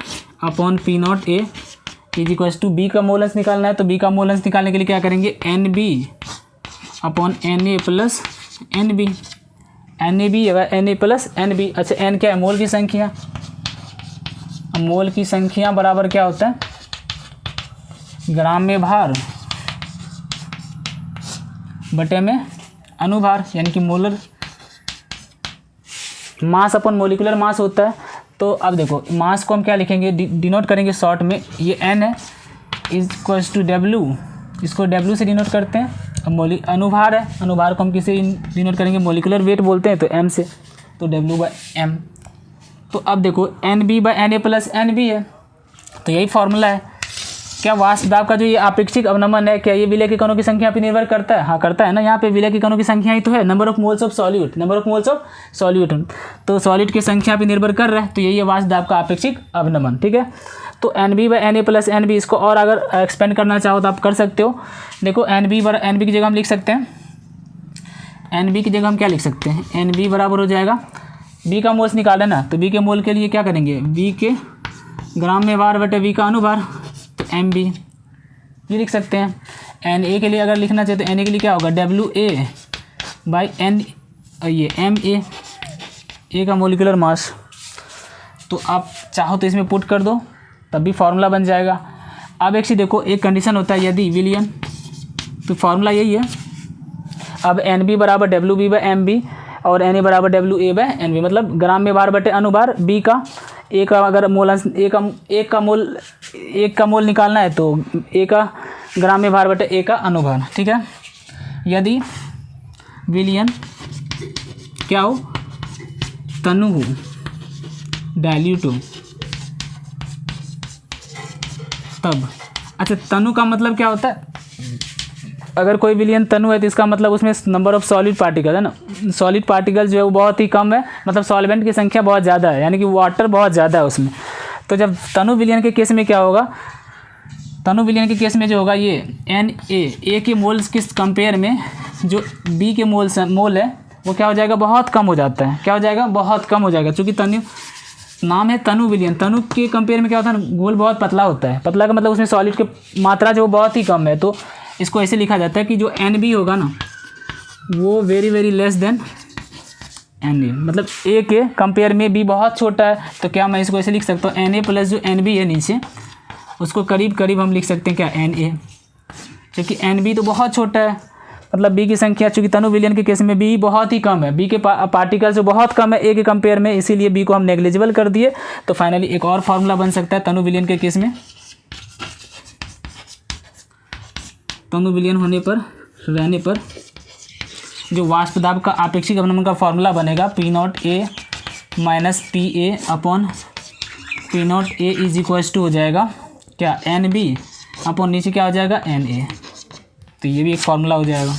upon P not A is equals to B का मोल अंश निकालना है। तो बी का मोल अंश निकालने के लिए क्या करेंगे, N B upon N A plus N B, N A B N A plus N B. अच्छा एन क्या है, मोल की संख्या, मोल की संख्या बराबर क्या होता है, ग्राम में भार बटे में अनुभार, यानी कि मोलर मास अपन मोलिकुलर मास होता है। तो अब देखो मास को हम क्या लिखेंगे, डिनोट करेंगे शॉर्ट में, ये n है इज इक्वल्स टू W, इसको W से डिनोट करते हैं। अब अनुभार है, अनुभार को हम किसे डिनोट करेंगे, मोलिकुलर वेट बोलते हैं, तो m से, तो W/m। तो अब देखो NB/Na प्लस NB है, तो यही फॉर्मूला है। क्या वाष्प दाब का जो ये आपेक्षिक अवनमन है, क्या ये विलय के कणों की संख्या पर निर्भर करता है? हाँ करता है ना, यहाँ पे विलय के कणों की संख्या ही तो है, number of moles of solute, number of moles of solute, तो सॉलिड की संख्या पर निर्भर कर रहा है, तो यही है वाष्प दाब का आपेक्षिक अवनमन। ठीक है, तो NB/Na प्लस NB, इसको और अगर एक्सपेंड करना चाहो तो आप कर सकते हो। देखो NB की जगह हम लिख सकते हैं, NB की जगह हम क्या लिख सकते हैं, NB बराबर हो जाएगा, B का मोल्स निकाला ना, तो B के मोल के लिए क्या करेंगे, B के ग्राम में भार बटे V का अनुभार, तो MB ये लिख सकते हैं। Na के लिए अगर लिखना चाहिए तो Na के लिए क्या होगा, WA/N, ये MA, A का मोलिकुलर मास। तो आप चाहो तो इसमें पुट कर दो, तब भी फार्मूला बन जाएगा। अब एक चीज़ देखो, एक कंडीशन होता है यदि विलियन, तो फार्मूला यही है। अब NB बराबर WB/MB और Na बराबर WA/NB, मतलब ग्राम में भार बटे अनुभार, B का A का अगर मोल एक का मोल निकालना है तो A का ग्राम में भार बटे A का अनुभार। ठीक है, यदि विलियन क्या हो, तनु हो, डाइल्यूट हो, तब। अच्छा, तनु का मतलब क्या होता है, अगर कोई विलियन तनु है तो इसका मतलब उसमें नंबर ऑफ सॉलिड पार्टिकल है ना, सॉलिड पार्टिकल जो है वो बहुत ही कम है, मतलब सॉल्वेंट की संख्या बहुत ज़्यादा है, यानी कि वाटर बहुत ज़्यादा है उसमें। तो जब तनु विलियन के केस में क्या होगा, तनु विलियन के केस में जो होगा ये Na के मोल्स के कंपेयर में जो B के मोल है वो क्या हो जाएगा, बहुत कम हो जाता है। क्या हो जाएगा, बहुत कम हो जाएगा, क्योंकि तनु नाम है तनु विलियन, तनु के कंपेयर में क्या होता है, घोल बहुत पतला होता है, पतला का मतलब उसमें सॉलिड की मात्रा जो बहुत ही कम है। तो इसको ऐसे लिखा जाता है कि जो NB होगा ना वो very very less than Na, मतलब A के कंपेयर में B बहुत छोटा है। तो क्या मैं इसको ऐसे लिख सकता हूँ, Na प्लस जो NB है नीचे, उसको करीब करीब हम लिख सकते हैं क्या, Na, क्योंकि NB तो बहुत छोटा है, मतलब B की संख्या, चूँकि तनु विलियन के केस में B बहुत ही कम है, B के पार्टिकल जो बहुत कम है A के कंपेयर में, इसीलिए B को हम नेग्लिजिबल कर दिए। तो फाइनली एक और फार्मूला बन सकता है तनु विलियन के केस में, तनु विलियन रहने पर जो वाष्प दाब का आपेक्षिक अवनमन का फार्मूला बनेगा, P0A minus PA upon P0A is equals to हो जाएगा क्या, NB अपॉन नीचे क्या हो जाएगा, Na। तो ये भी एक फार्मूला हो जाएगा।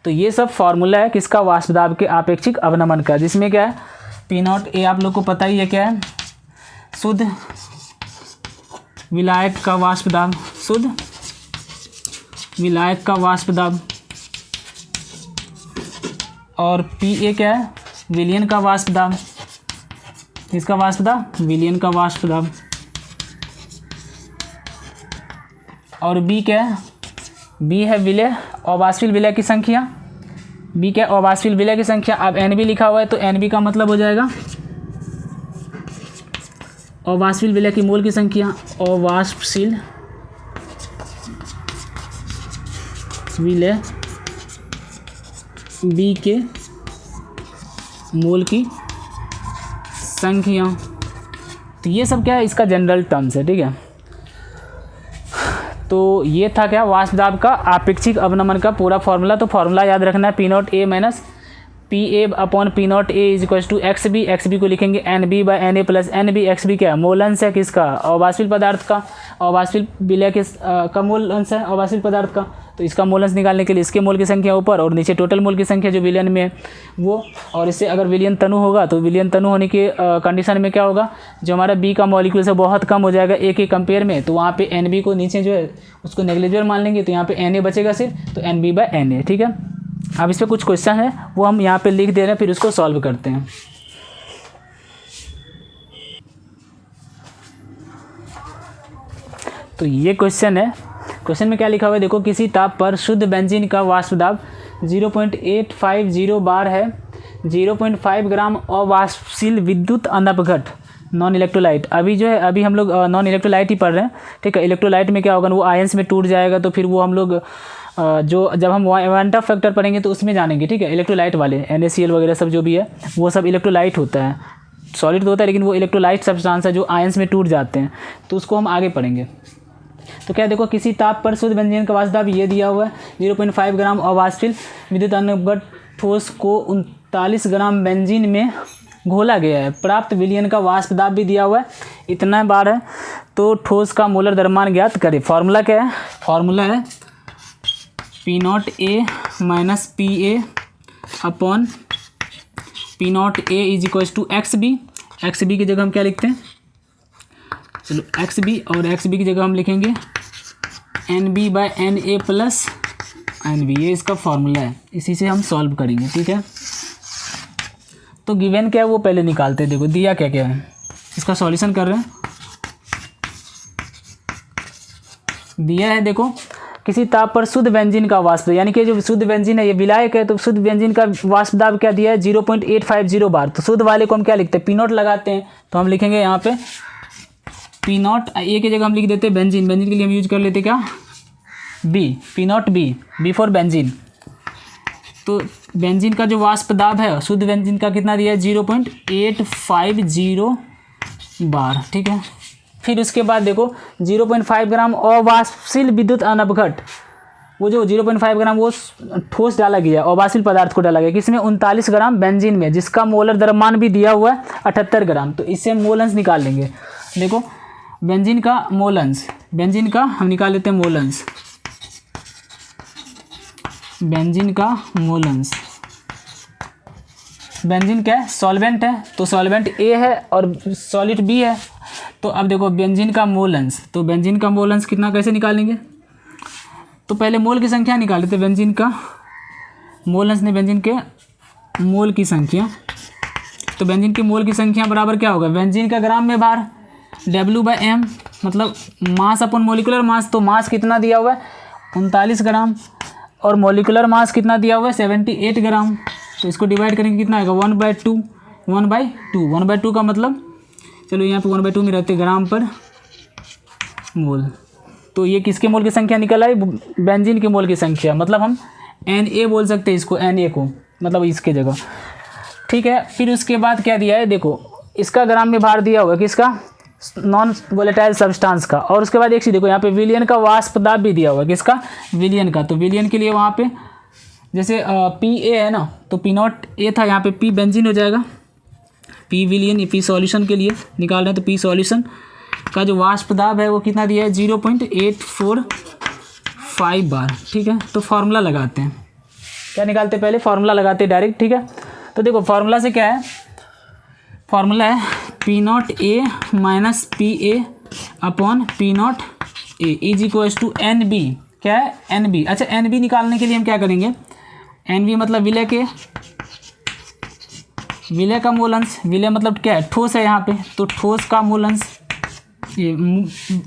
तो ये सब फार्मूला है किसका, वाष्प दाब के आपेक्षिक अवनमन का, जिसमें क्या है, P0A आप लोग को पता ही है क्या है, शुद्ध विलायक का वाष्प दाब, शुद्ध विलायक का वाष्प दाब, और PA क्या है, विलियन का वाष्प दाब, इसका वाष्प दाब, विलियन का वाष्प दाब, और B क्या है, B है विलय, अवाष्पशील विलय की संख्या, B क्या, अवाष्पशील विलय की संख्या। अब NB लिखा हुआ है तो NB का मतलब हो जाएगा अवाष्पशील विलय की मोल की संख्या, अवाष्पशील विलय B के मोल की संख्या। तो ये सब क्या है, इसका जनरल टर्म्स है। ठीक है, तो ये था क्या, वाष्प दाब का आपेक्षिक अवनमन का पूरा फार्मूला। तो फार्मूला याद रखना है, P0A minus PA upon P0A is equals to XB, XB को लिखेंगे NB/Na प्लस NB। XB क्या है, मोल अंश है किसका, अवाष्पशील पदार्थ का, अवाष्पशील विलय के का मोल अंश है अवाष्पशील पदार्थ का। तो इसका मोल अंश निकालने के लिए इसके मोल की संख्या ऊपर और नीचे टोटल मोल की संख्या जो विलियन में है वो, और इससे अगर विलियन तनु होगा तो विलियन तनु होने के कंडीशन में क्या होगा, जो हमारा B का मॉलिक्यूल से बहुत कम हो जाएगा A के कंपेयर में, तो वहाँ पे NB को नीचे जो है उसको नेग्लिजिबल मान लेंगे, तो यहाँ पे Na बचेगा सिर्फ, तो NB/Na। ठीक है, अब इस पर कुछ क्वेश्चन है वो हम यहाँ पे लिख दे रहे हैं, फिर उसको सॉल्व करते हैं। तो ये क्वेश्चन है, क्वेश्चन में क्या लिखा हुआ है देखो, किसी ताप पर शुद्ध बेंजीन का वाष्प दाब 0.850 बार है, 0.5 ग्राम अवाष्पशील विद्युत अनपघट नॉन इलेक्ट्रोलाइट, अभी जो है अभी हम लोग नॉन इलेक्ट्रोलाइट ही पढ़ रहे हैं, ठीक है। इलेक्ट्रोलाइट में क्या होगा, वो आयंस में टूट जाएगा, तो फिर वो हम लोग जो जब हम क्वांटम फैक्टर पढ़ेंगे तो उसमें जानेंगे, ठीक है। इलेक्ट्रोलाइट वाले NaCl वगैरह सब जो भी है वो सब इलेक्ट्रोलाइट होता है, सॉलिड तो होता है लेकिन वो इलेक्ट्रोलाइट सब्सटेंस है जो आयंस में टूट जाते हैं, तो उसको हम आगे पढ़ेंगे। तो क्या देखो, किसी ताप पर शुद्ध बेंजीन का वाष्प दाब ये दिया हुआ है 0.5 ग्राम अवाष्पित विद्युत अनुपगत ठोस को 39 ग्राम बेंजीन में घोला गया है। प्राप्त विलयन का वाष्प दाब भी दिया हुआ है, इतना बार है। तो ठोस का मोलर द्रव्यमान ज्ञात करें। फार्मूला क्या है, फार्मूला है P0A minus PA upon P0A is equal to XB। XB की जगह हम क्या लिखते हैं, चलो XB, और XB की जगह हम लिखेंगे NB by NA plus NB, ये इसका फार्मूला है, इसी से हम सॉल्व करेंगे, ठीक है। तो गिवन क्या है वो पहले निकालते हैं। देखो दिया क्या क्या है, इसका सॉल्यूशन कर रहे हैं। दिया है देखो, किसी ताप पर शुद्ध बेंजीन का वाष्प, यानी कि जो शुद्ध बेंजीन है ये विलायक है, तो शुद्ध बेंजीन का वाष्प दाब क्या दिया है 0.850 बार। तो शुद्ध वाले को हम क्या लिखते हैं, P0 लगाते हैं, तो हम लिखेंगे यहाँ पे P0, A की जगह हम लिख देते हैं बेंजीन, बेंजीन के लिए हम यूज कर लेते क्या B, P0 B for benzene. तो बेंजीन का जो वाष्प दाब है शुद्ध बेंजीन का कितना दिया है 0.850 बार, ठीक है। फिर उसके बाद देखो 0.5 ग्राम अवाष्पशील विद्युत अनपघट, वो जो 0.5 ग्राम वो ठोस डाला गया, अवाष्पशील पदार्थ को डाला गया किसमें 39 ग्राम बेंजीन में, जिसका मोलर द्रव्यमान भी दिया हुआ है 78 ग्राम। तो इससे हम मोल अंश निकाल लेंगे। देखो बेंजीन का मोल अंश, बेंजीन का हम निकाल लेते हैं मोल अंश, बेंजीन का मोल अंश। बेंजीन क्या है, सॉल्वेंट है, तो सॉल्वेंट A है और सॉलिड B है। तो अब देखो बेंजीन का मोल अंश, तो बेंजीन का मोल अंश कितना कैसे निकालेंगे, तो पहले मोल की संख्या निकाल लेते हैं। बेंजीन का मोल अंश ने बेंजीन के मोल की संख्या, तो बेंजीन की मोल की संख्या बराबर क्या होगा, बेंजीन का ग्राम में भार W/m, मतलब मास अपन मोलिकुलर मास, तो मास कितना दिया हुआ है 39 ग्राम और मोलिकुलर मास कितना दिया हुआ है 78 ग्राम। तो इसको डिवाइड करेंगे कितना आएगा 1/2, 1/2 का मतलब, चलो यहाँ पे 1/2 में रहते ग्राम पर मोल। तो ये किसके मोल की संख्या निकल आई, बेंजीन के मोल की संख्या, मतलब हम Na बोल सकते हैं इसको, Na को, मतलब इसके जगह, ठीक है। फिर उसके बाद क्या दिया है, देखो इसका ग्राम में भार दिया हुआ है किसका, नॉन वोलेटाइल सब्सटेंस का। और उसके बाद एक चीज़ देखो यहाँ पे विलयन का वाष्प दाब भी दिया हुआ है किसका, विलयन का। तो विलयन के लिए वहाँ पे जैसे PA है ना, तो P0 A था, यहाँ पे P बेंजीन हो जाएगा, P विलयन, P सॉल्यूशन के लिए निकाल रहे हैं, तो P सॉल्यूशन का जो वाष्प दाब है वो कितना दिया है 0.845 बार, ठीक है। तो फार्मूला लगाते हैं, क्या निकालते हैं पहले, फार्मूला लगाते हैं डायरेक्ट, ठीक है। तो देखो फार्मूला से क्या है, फार्मूला है P0A minus PA upon P0A is equal to NB, क्या है NB। अच्छा NB निकालने के लिए हम क्या करेंगे, NB मतलब विलय के, विलय का मोल अंश, विलय मतलब क्या है ठोस है यहाँ पे, तो ठोस का मोल अंश, ये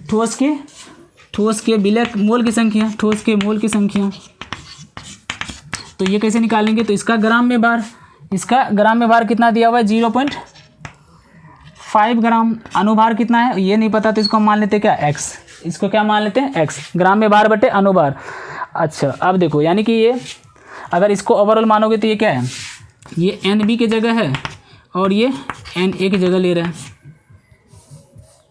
ठोस के विलय मोल की संख्या, ठोस के मोल की संख्या। तो ये कैसे निकालेंगे, तो इसका ग्राम में भार, इसका ग्राम में भार कितना दिया हुआ है 0.5 ग्राम, अनुभार कितना है ये नहीं पता, तो इसको हम मान लेते हैं क्या x, इसको क्या मान लेते हैं x, ग्राम में भार बटे अनुभार। अच्छा अब देखो यानी कि ये अगर इसको ओवरऑल मानोगे तो ये क्या है, ये NB की जगह है और ये Na की जगह ले रहा है,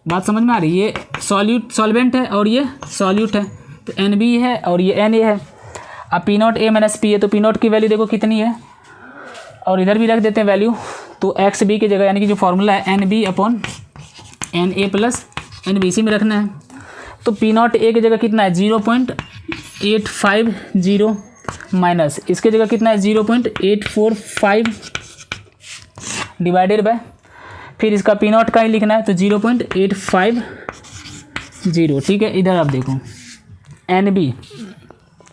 बात समझ में आ रही है। ये सॉल्वेंट है और ये सॉल्यूट है, तो NB है और ये Na है। अब P0A माइनस PA, तो P0 की वैल्यू देखो कितनी है, और इधर भी रख देते हैं वैल्यू, तो XB की जगह यानी कि जो फार्मूला है NB upon Na plus NB इसी में रखना है। तो P0A की जगह कितना है 0.850 माइनस इसके जगह कितना है 0.845 डिवाइडेड बाय, फिर इसका P0 का ही लिखना है, तो 0.850, ठीक है। इधर आप देखो NB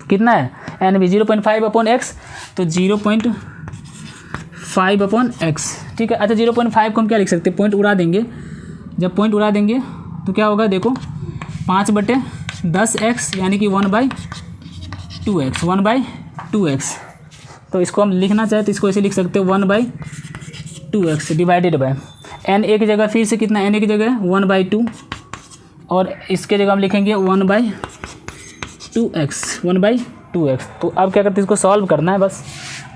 कितना है, NB 0.5 अपॉन x, तो 0.5 अपॉन x, ठीक है। अच्छा 0.5 को हम क्या लिख सकते हैं, पॉइंट उड़ा देंगे, जब पॉइंट उड़ा देंगे तो क्या होगा, देखो 5/10x यानी कि 1/2x, तो इसको हम लिखना चाहे तो इसको ऐसे लिख सकते हैं 1/2x divided by N A की जगह फिर से कितना, एन ए की जगह 1/2 और इसके जगह हम लिखेंगे 1/2x 1/2x। तो अब क्या करते हैं, इसको सॉल्व करना है, बस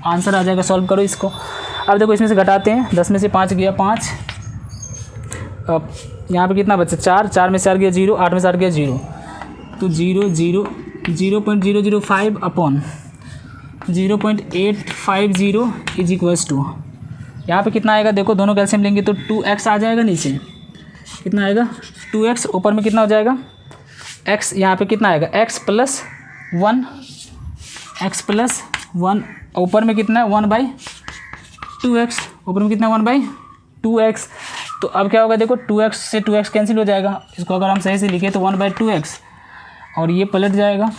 आंसर आ जाएगा। सॉल्व करो इसको। अब देखो इसमें से घटाते हैं, 10 में से 5 गया 5, अब यहाँ पे कितना बचा 4, 4 में से 4 गया 0, 8 में से 8 गया 0, तो 0.005 अपॉन 0.850 इज इक्वल्स टू, यहाँ पे कितना आएगा देखो, दोनों कैल्शियम लेंगे तो 2x आ जाएगा, नीचे कितना आएगा 2x, ऊपर में कितना हो जाएगा x, यहाँ पे कितना आएगा x प्लस 1, ऊपर में कितना है 1/2x, ऊपर में कितना 1/2x। तो अब क्या होगा देखो, 2x से 2x कैंसिल हो जाएगा, इसको अगर हम सही से लिखे तो 1/2x और ये पलट जाएगा,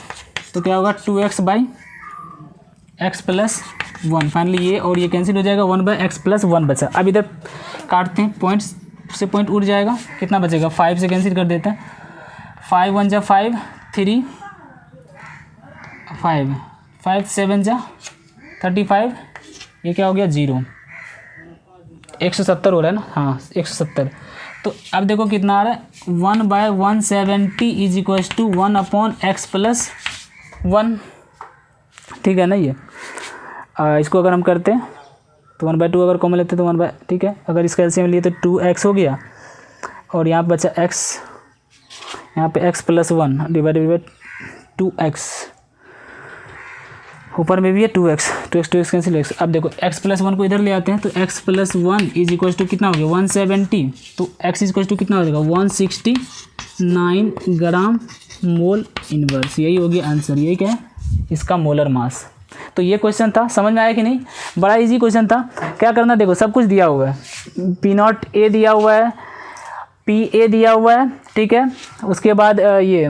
तो क्या होगा 2x/x प्लस 1, फाइनली ये और ये कैंसिल हो जाएगा, 1/x प्लस 1 बचा। अब इधर काटते हैं, पॉइंट से पॉइंट उड़ जाएगा, कितना बचेगा 5 से कैंसिल कर देते हैं, 5 1 जा 5, 3 5, 5 7 जा 35, ये क्या हो गया 0, 170 हो रहा है ना, हाँ 170। तो अब देखो कितना आ रहा है 1/170 is equals to 1/x plus 1, ठीक है ना। ये इसको अगर हम करते हैं तो 1/2 अगर कॉमन लेते हैं तो 1/, ठीक है, अगर इसका एलसीएम लिए तो 2x हो गया और यहाँ पे बचा x, यहाँ पे x plus 1 divided by 2x, ऊपर में भी है 2x कैंसिल x। अब देखो x प्लस 1 को इधर ले आते हैं, तो x plus 1 is equal to कितना हो गया 170, तो x इज इक्वल टू कितना हो जाएगा 169 ग्राम मोल इनवर्स, यही हो गया आंसर। यही क्या है इसका मोलर मास। तो ये क्वेश्चन था, समझ में आया कि नहीं, बड़ा इजी क्वेश्चन था। क्या करना देखो, सब कुछ दिया हुआ है, P0A दिया हुआ है, PA दिया हुआ है, ठीक है। उसके बाद ये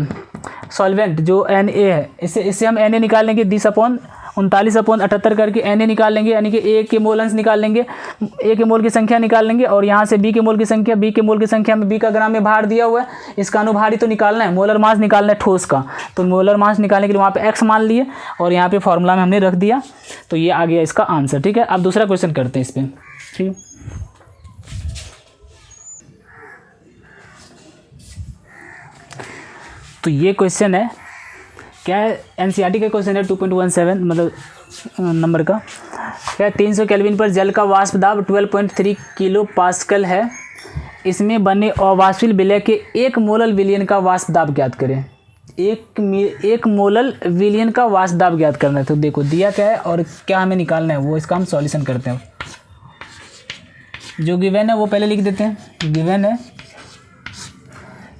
सॉल्वेंट जो Na है, इससे हम Na निकाल लेंगे 20/39/78 करके Na निकाल लेंगे, यानी कि A के मोल अंश निकाल लेंगे, A के मोल की संख्या निकाल लेंगे और यहाँ से B के मोल की संख्या, B के मोल की संख्या में B का ग्राम में भार दिया हुआ है, इसका अनुभारी तो निकालना है, मोलर मास निकालना है ठोस का। तो मोलर मास निकालने के लिए वहाँ पे x मान लिए और यहाँ पे फॉर्मूला में हमने रख दिया, तो ये आ गया इसका आंसर, ठीक है। अब दूसरा क्वेश्चन करते हैं इस पर, ठीक है। तो ये क्वेश्चन है, क्या है, एनसीईआरटी का क्वेश्चन है 2.17 मतलब नंबर का। क्या 300 केल्विन पर जल का वाष्प दाब 12.3 किलो पास्कल है, इसमें बने अवाष्पित विलय के 1 मोलल विलयन का वाष्प दाब ज्ञात करें। एक मोलल विलयन का वाष्प दाब ज्ञात करना है। तो देखो दिया क्या है और क्या हमें निकालना है, वो इसका हम सॉल्यूशन करते हैं। जो गिवन है वो पहले लिख देते हैं। गिवन है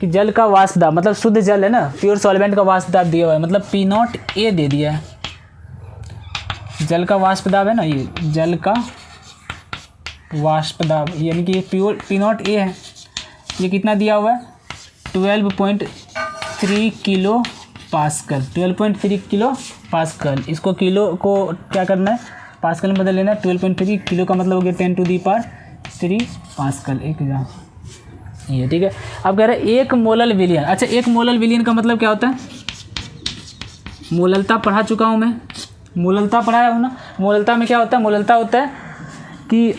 कि जल का वाष्प दाब, मतलब शुद्ध जल है ना, प्योर सॉल्वेंट का वाष्प दाब दिया हुआ है, मतलब P0A दे दिया है। जल का वाष्प दाब है ना, ये जल का वाष्प दाब, यानी कि ये प्योर P0A है। ये कितना दिया हुआ है 12.3 किलो पास्कल, 12.3 किलो पास्कल। इसको किलो को क्या करना है, पास्कल में बदल लेना है। 12.3 किलो का मतलब हो गया 10⁻³ पास्कल, एक हजार ये, ठीक है। अब कह रहे हैं 1 मोलल विलयन। अच्छा, 1 मोलल विलयन का मतलब क्या होता है, मोललता पढ़ा चुका हूँ मैं, मोललता पढ़ाया हूँ ना। मोललता में क्या होता है, मोललता होता है कि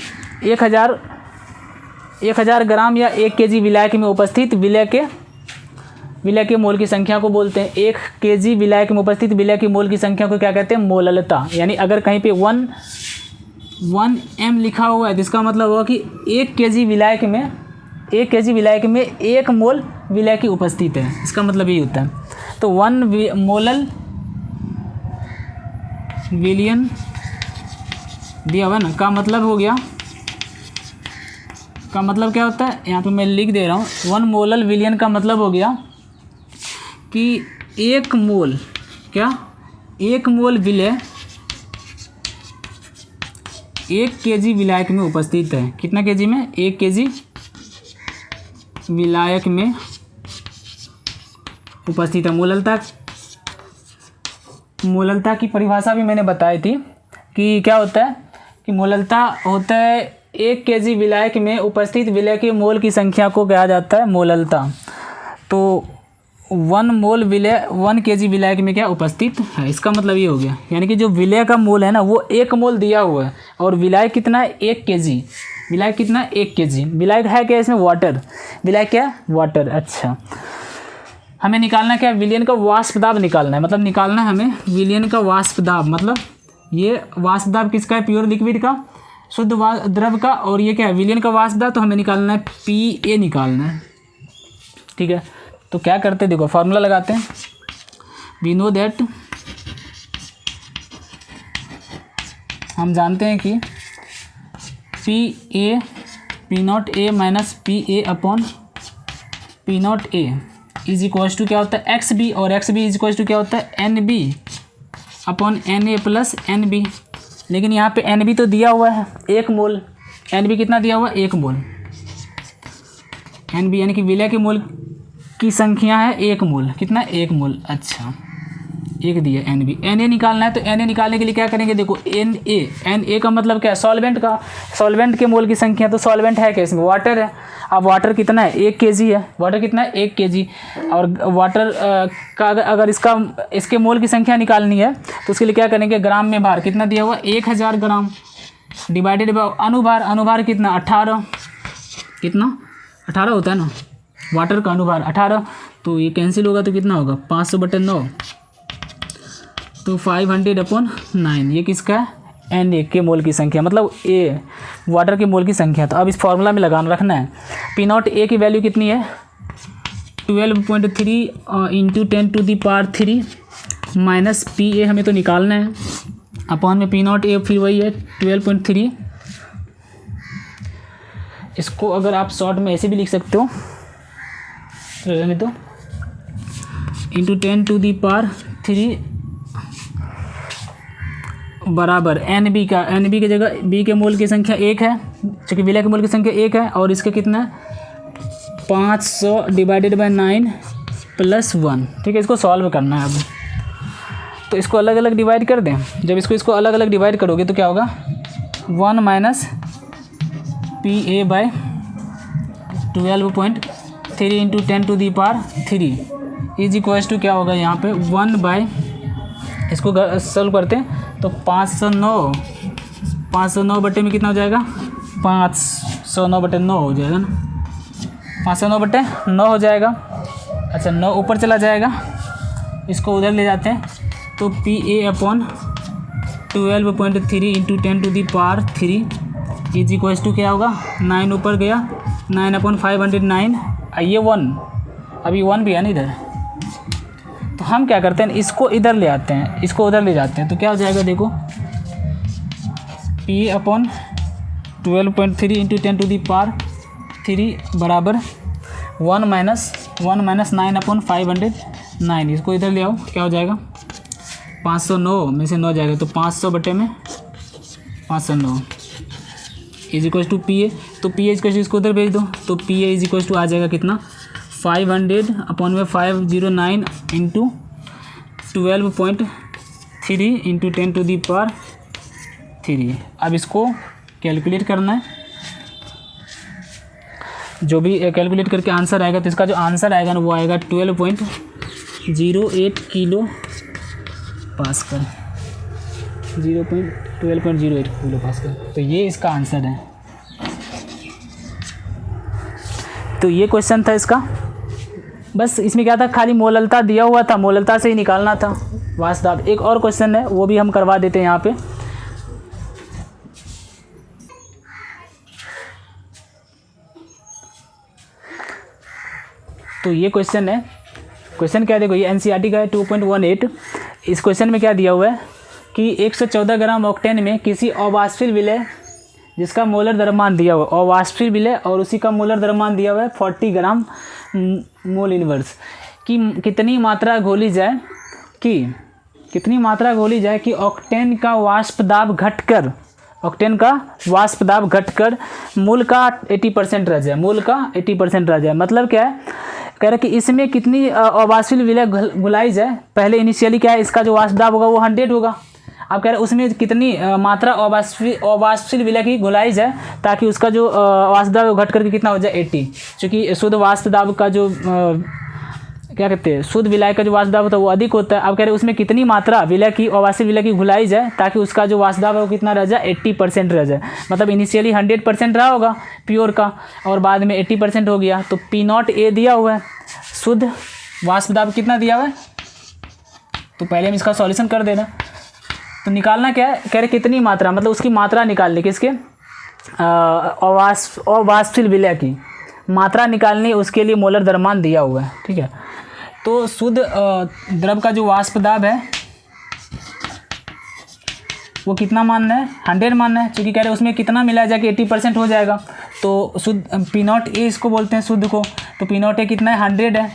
1000 ग्राम या 1 kg विलायक में उपस्थित विलय के मोल की संख्या को बोलते हैं। 1 kg विलायक में उपस्थित विलय के मोल की संख्या को क्या कहते हैं, मोललता। यानी अगर कहीं पे 1 m लिखा हुआ है तो इसका मतलब होगा कि 1 kg विलायक में 1 मोल विलय की उपस्थित है, इसका मतलब यही होता है। तो 1 मोलल विलयन दिया हुआ है ना, का मतलब हो गया, का मतलब क्या होता है, यहाँ पे मैं लिख दे रहा हूँ। 1 मोलल विलयन का मतलब हो गया कि 1 मोल, क्या 1 मोल विलय 1 kg विलायक में उपस्थित है। कितना kg में, 1 kg विलायक में उपस्थित है। मोललता की परिभाषा भी मैंने बताई थी कि क्या होता है, कि मोललता होता है 1 kg विलायक में उपस्थित विलय के मोल की संख्या को कहा जाता है मोललता। तो 1 मोल विलय 1 kg विलायक में क्या उपस्थित है, इसका मतलब ये हो गया। यानी कि जो विलय का मोल है ना वो 1 मोल दिया हुआ है और विलायक कितना है 1 kg, विलायक कितना 1 kg। विलायक है क्या इसमें? वाटर। विलायक क्या? वाटर। अच्छा, हमें निकालना क्या? विलयन का वाष्प दाब निकालना है, मतलब निकालना है हमें विलयन का वाष्प दाब। मतलब ये वाष्प दाब किसका है? प्योर लिक्विड का, शुद्ध द्रव का। और ये क्या है? विलयन का वाष्प दाब। तो हमें निकालना है PA निकालना है, ठीक है। तो क्या करते हैं, देखो फार्मूला लगाते हैं। वी नो दैट, हम जानते हैं कि P0A minus PA upon P0A is equals to क्या होता है? XB, और XB इज इक्वल्स टू क्या होता है? NB upon NA plus NB। लेकिन यहाँ पे NB तो दिया हुआ है 1 मोल। NB कितना दिया हुआ है? 1 मोल। NB यानी कि विलय के मोल की संख्या है 1 मोल। कितना? 1 मोल। अच्छा, 1 दिया NB। Na निकालना है, तो Na निकालने के लिए क्या करेंगे? देखो Na का मतलब क्या है? सॉल्वेंट का, सॉल्वेंट के मोल की संख्या। तो सॉल्वेंट है क्या इसमें? वाटर है। अब वाटर कितना है? 1 kg है। वाटर कितना है? 1 kg। और वाटर का अगर इसके मोल की संख्या निकालनी है तो उसके लिए क्या करेंगे? ग्राम में भार कितना दिया हुआ? 1000 ग्राम डिवाइडेड बाय अनुभार। अनुभार कितना? 18। कितना? 18 होता है ना वाटर का अनुभार, 18। तो ये कैंसिल होगा तो कितना होगा? 500/9, तो 500/9। ये किसका है? Na के मोल की संख्या, मतलब A वाटर के मोल की संख्या। तो अब इस फॉर्मूला में लगाना रखना है। P0A की वैल्यू कितनी है? 12.3 इंटू 10⁻³ माइनस PA हमें तो निकालना है, अपॉन में P0A फिर वही है 12.3। इसको अगर आप शॉर्ट में ऐसे भी लिख सकते हो, रहने दो, इंटू 10⁻³ बराबर NB का। NB की जगह B के मोल की संख्या 1 है, क्योंकि विलय के मोल की संख्या 1 है। और इसका कितना है? 500/9 + 1, ठीक है। इसको सॉल्व करना है अब। तो इसको अलग अलग डिवाइड कर दें। जब इसको अलग अलग डिवाइड करोगे तो क्या होगा? 1 minus PA/12.3 into 10⁻³ is equals to क्या होगा? यहाँ पे 1 इसको सॉल्व करते हैं तो 509 बटे में कितना हो जाएगा? 509/9 हो जाएगा ना, 509/9 हो जाएगा। अच्छा, 9 ऊपर चला जाएगा, इसको उधर ले जाते हैं तो PA/12.3 into 10⁻³ is equals to क्या होगा? 9 ऊपर गया, 9/509। ये 1, अभी 1 भी है ना इधर। तो हम क्या करते हैं? इसको इधर ले आते हैं, इसको उधर ले जाते हैं। तो क्या हो जाएगा? देखो PA/12.3 इंटू 10⁻³ बराबर 1 माइनस 9/509। इसको इधर ले आओ, क्या हो जाएगा? 509 में से 9 जाएगा तो 500 बटे में 509 इज इक्वल टू PA। तो PA इज इक्वल टू, इसको उधर भेज दो, तो PA इज इक्वल टू आ जाएगा कितना? 500/509 इंटू 12.3 इंटू 10⁻³। अब इसको कैलकुलेट करना है। जो भी कैलकुलेट करके आंसर आएगा, तो इसका जो आंसर आएगा ना वो आएगा 12.08 किलो पास्कल, 12.08 किलो पास्कल। तो ये इसका आंसर है। तो ये क्वेश्चन था इसका। बस इसमें क्या था? खाली मोललता दिया हुआ था, मोललता से ही निकालना था वाष्प दाब। एक और क्वेश्चन है, वो भी हम करवा देते हैं यहाँ पे। तो ये क्वेश्चन है, क्वेश्चन क्या है? देखो ये NCERT का है 2.18। इस क्वेश्चन में क्या दिया हुआ है कि 114 ग्राम ऑक्टेन में किसी अवाष्पशील विलय जिसका मोलर द्रव्यमान दिया हुआ है, अवाष्पशील विलय, और उसी का मोलर द्रव्यमान दिया हुआ है 40 ग्राम मोल इनवर्स की कितनी मात्रा घोली जाए कि ऑक्टेन का वाष्प दाब घटकर मूल का 80% रह जाए, मतलब क्या है? कह रहे कि इसमें कितनी अवाष्पशील विलय घुलाई जाए। पहले इनिशियली क्या है? इसका जो वाष्प दाब होगा वो 100 होगा। अब कह रहे उसमें कितनी मात्रा अवाष्पशील विलय की घुलाई जाए ताकि उसका जो वाष्प दाब घट करके कितना हो जाए 80, क्योंकि शुद्ध वाष्प दाब का जो क्या कहते हैं, शुद्ध विलायक का जो वाष्प दाब होता है वो अधिक होता है। अब कह रहे हैं उसमें कितनी मात्रा विलय की और वास्तविक विलय की घुलाई जाए ताकि उसका जो वाष्प दाब है वो कितना रह जाए, 80% रह जाए। मतलब इनिशियली 100% रहा होगा प्योर का और बाद में 80% हो गया। तो P0A दिया हुआ है, शुद्ध वाष्प दाब कितना दिया हुआ है, तो पहले हम इसका सॉल्यूशन कर देना। तो निकालना क्या है, कह रहे कितनी मात्रा, मतलब उसकी मात्रा निकालनी किसके, अवाष्पशील विलय की मात्रा निकालनी, उसके लिए मोलर द्रव्यमान दिया हुआ है। ठीक है, तो शुद्ध द्रव का जो वाष्प दाब है वो कितना मानना है, 100 मानना है, क्योंकि कह रहे उसमें कितना मिला जाए कि 80% हो जाएगा। तो शुद्ध P0A इसको बोलते हैं शुद्ध को, तो P0A कितना है, 100 है।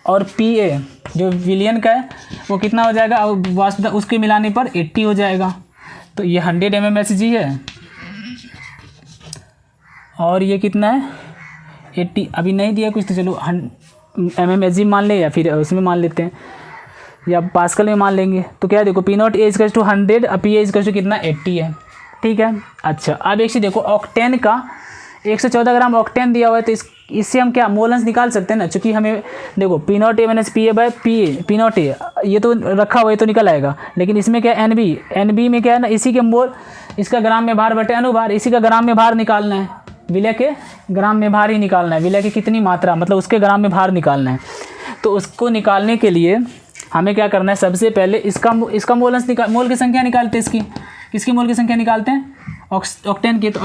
और PA जो विलियन का है वो कितना हो जाएगा, और वाष्प दाब उसके मिलाने पर 80 हो जाएगा। तो ये 100 mmHg है और ये कितना है, 80। अभी नहीं दिया कुछ तो चलो mmHg मान ले या फिर उसमें मान लेते हैं या पास्कल में मान लेंगे। तो क्या देखो P0A इक्वल्स टू 100 और PA इक्वल्स टू कितना, 80 है। ठीक है, अच्छा अब एक चीज़ देखो, ऑक्टेन का 114 ग्राम ऑक्टेन दिया हुआ है, तो इससे हम क्या मोल अंश निकाल सकते हैं ना, चूँकि हमें देखो P0A minus PA bye P0A ये तो रखा हुआ है तो निकल आएगा, लेकिन इसमें क्या NB में क्या है ना, इसी के मोल, इसका ग्राम में भार बटे अनुभार, इसी का ग्राम में भार निकालना है, विलय के ग्राम में भार ही निकालना है, विलय की कितनी मात्रा मतलब उसके ग्राम में भार निकालना है। तो उसको निकालने के लिए हमें क्या करना है, सबसे पहले इसका मोल अंश मोल की संख्या निकालते हैं। किसकी मोल की संख्या निकालते हैं, ऑक्टेन की। तो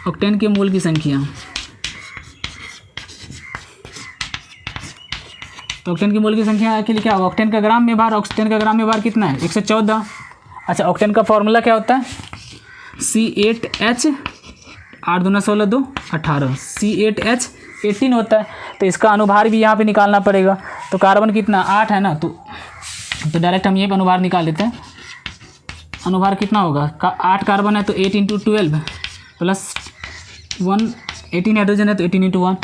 ऑक्टेन की मोल की संख्या, तो ऑक्टेन की मोल की संख्या के लिए क्या होगा, ऑक्टेन का ग्राम में भार, ऑक्टेन का ग्राम में भार कितना है, 114। अच्छा ऑक्टेन का फॉर्मूला क्या होता है, C8H 8 दूना 16 2 18, C8H 18 होता है। तो इसका अनुभार भी यहाँ पे निकालना पड़ेगा। तो कार्बन कितना 8 है ना, तो डायरेक्ट हम ये अनुभार निकाल लेते हैं। अनुभार कितना होगा, 8 कार्बन है तो 8 × 12 प्लस 1, 18 हाइड्रोजन है तो 18 × 1,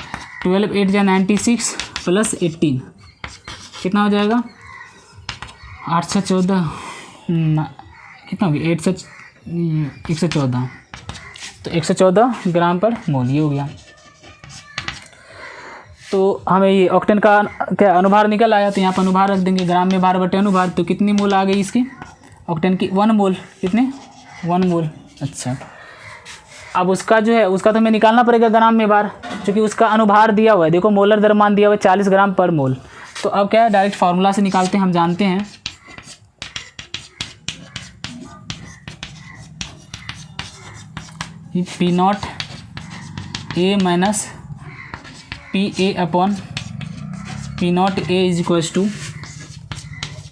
12 8 जा 96 प्लस 18 कितना हो जाएगा, 8 से 14 कितना हो गया, 8 से 114, तो 114 ग्राम पर मोल ये हो गया। तो हमें ये ऑक्टेन का क्या अनुभार निकल आया, तो यहाँ पर अनुभार रख देंगे, ग्राम में भार बटे अनुभार। तो कितनी मोल आ गई इसकी, ऑक्टेन की 1 मोल, कितने 1 मोल। अच्छा अब उसका जो है उसका तो हमें निकालना पड़ेगा ग्राम में भार, क्योंकि उसका अनुभार दिया हुआ है, देखो मोलर द्रव्यमान दिया हुआ है 40 ग्राम पर मोल। तो अब क्या है, डायरेक्ट फार्मूला से निकालते हैं, हम जानते हैं P0A minus PA upon P0A is equals to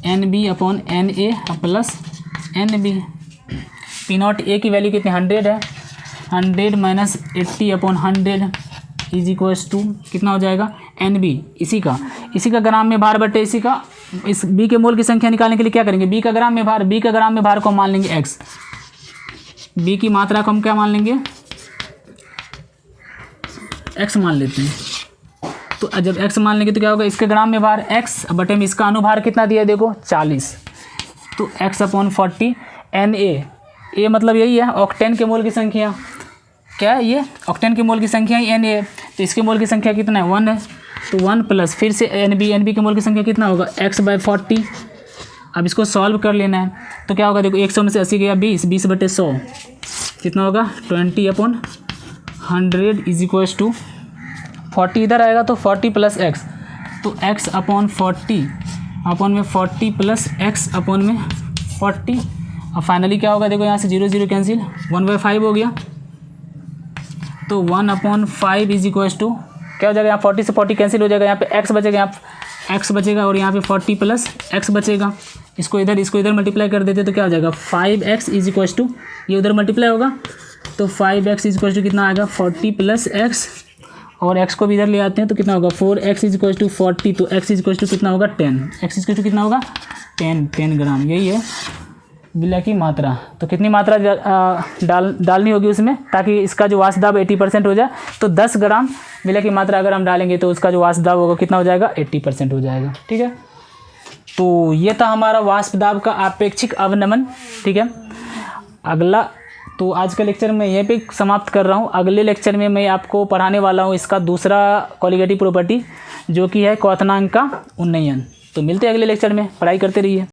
NB upon NA plus NB। P0A की वैल्यू कितनी 100 है, 100 minus 80 upon 100 is equals to कितना हो जाएगा, NB इसी का ग्राम में भार बटे इसी का, इस B के मोल की संख्या निकालने के लिए क्या करेंगे, B का ग्राम में भार को मान लेंगे x, B की मात्रा को हम क्या मान लेंगे, x मान लेते हैं। तो जब x मान लेंगे तो क्या होगा, इसके ग्राम में भार x बटे में इसका अनुभार कितना दिया है, देखो 40, तो x अपॉन 40 Na मतलब यही है ऑक्टेन के मोल की संख्या, क्या है ये ऑक्टेन के मोल की संख्या ही Na है। तो इसके मोल की संख्या कितना है 1 है, तो 1 प्लस फिर से NB के मोल की संख्या कितना होगा x/40। अब इसको सॉल्व कर लेना है, तो क्या होगा, देखो 100 में से 80 गया 20 बटे 100 कितना होगा 20/100 इज इक्वल्स टू 40 इधर आएगा तो 40 प्लस x, तो x अपॉन 40 अपॉन में 40 प्लस x अपॉन में 40। अब फाइनली क्या होगा, देखो यहाँ से 0 0 कैंसिल, 1/5 हो गया, तो 1/5 इज इक्वल्स टू क्या हो जाएगा, यहाँ 40 से 40 कैंसिल हो जाएगा, यहाँ पे x बचेगा, यहाँ x बचेगा और यहाँ पे 40 प्लस x बचेगा। इसको इधर मल्टीप्लाई कर देते तो क्या हो जाएगा 5x इज इक्वल्स टू, ये उधर मल्टीप्लाई होगा तो 5x इज इक्वल्स टू कितना आएगा 40 प्लस x, और x को भी इधर ले आते हैं तो कितना होगा 4x इज इक्वल्स टू 40, तो x इज इक्वल्स टू कितना होगा 10, x इज इक्वल्स टू कितना होगा 10 ग्राम। यही है विलय की मात्रा। तो कितनी मात्रा डालनी होगी उसमें ताकि इसका जो वाष्प दाब 80% हो जाए, तो 10 ग्राम विलय की मात्रा अगर हम डालेंगे तो उसका जो वाष्प दाब होगा कितना हो जाएगा 80% हो जाएगा। ठीक है, तो ये था हमारा वाष्प दाब का आपेक्षिक अवनमन। ठीक है, अगला तो आज का लेक्चर मैं यहीं पे समाप्त कर रहा हूँ। अगले लेक्चर में मैं आपको पढ़ाने वाला हूँ इसका दूसरा कॉलिगेटिव प्रॉपर्टी, जो कि है क्वथनांक का उन्नयन। तो मिलते हैं अगले लेक्चर में, पढ़ाई करते रहिए।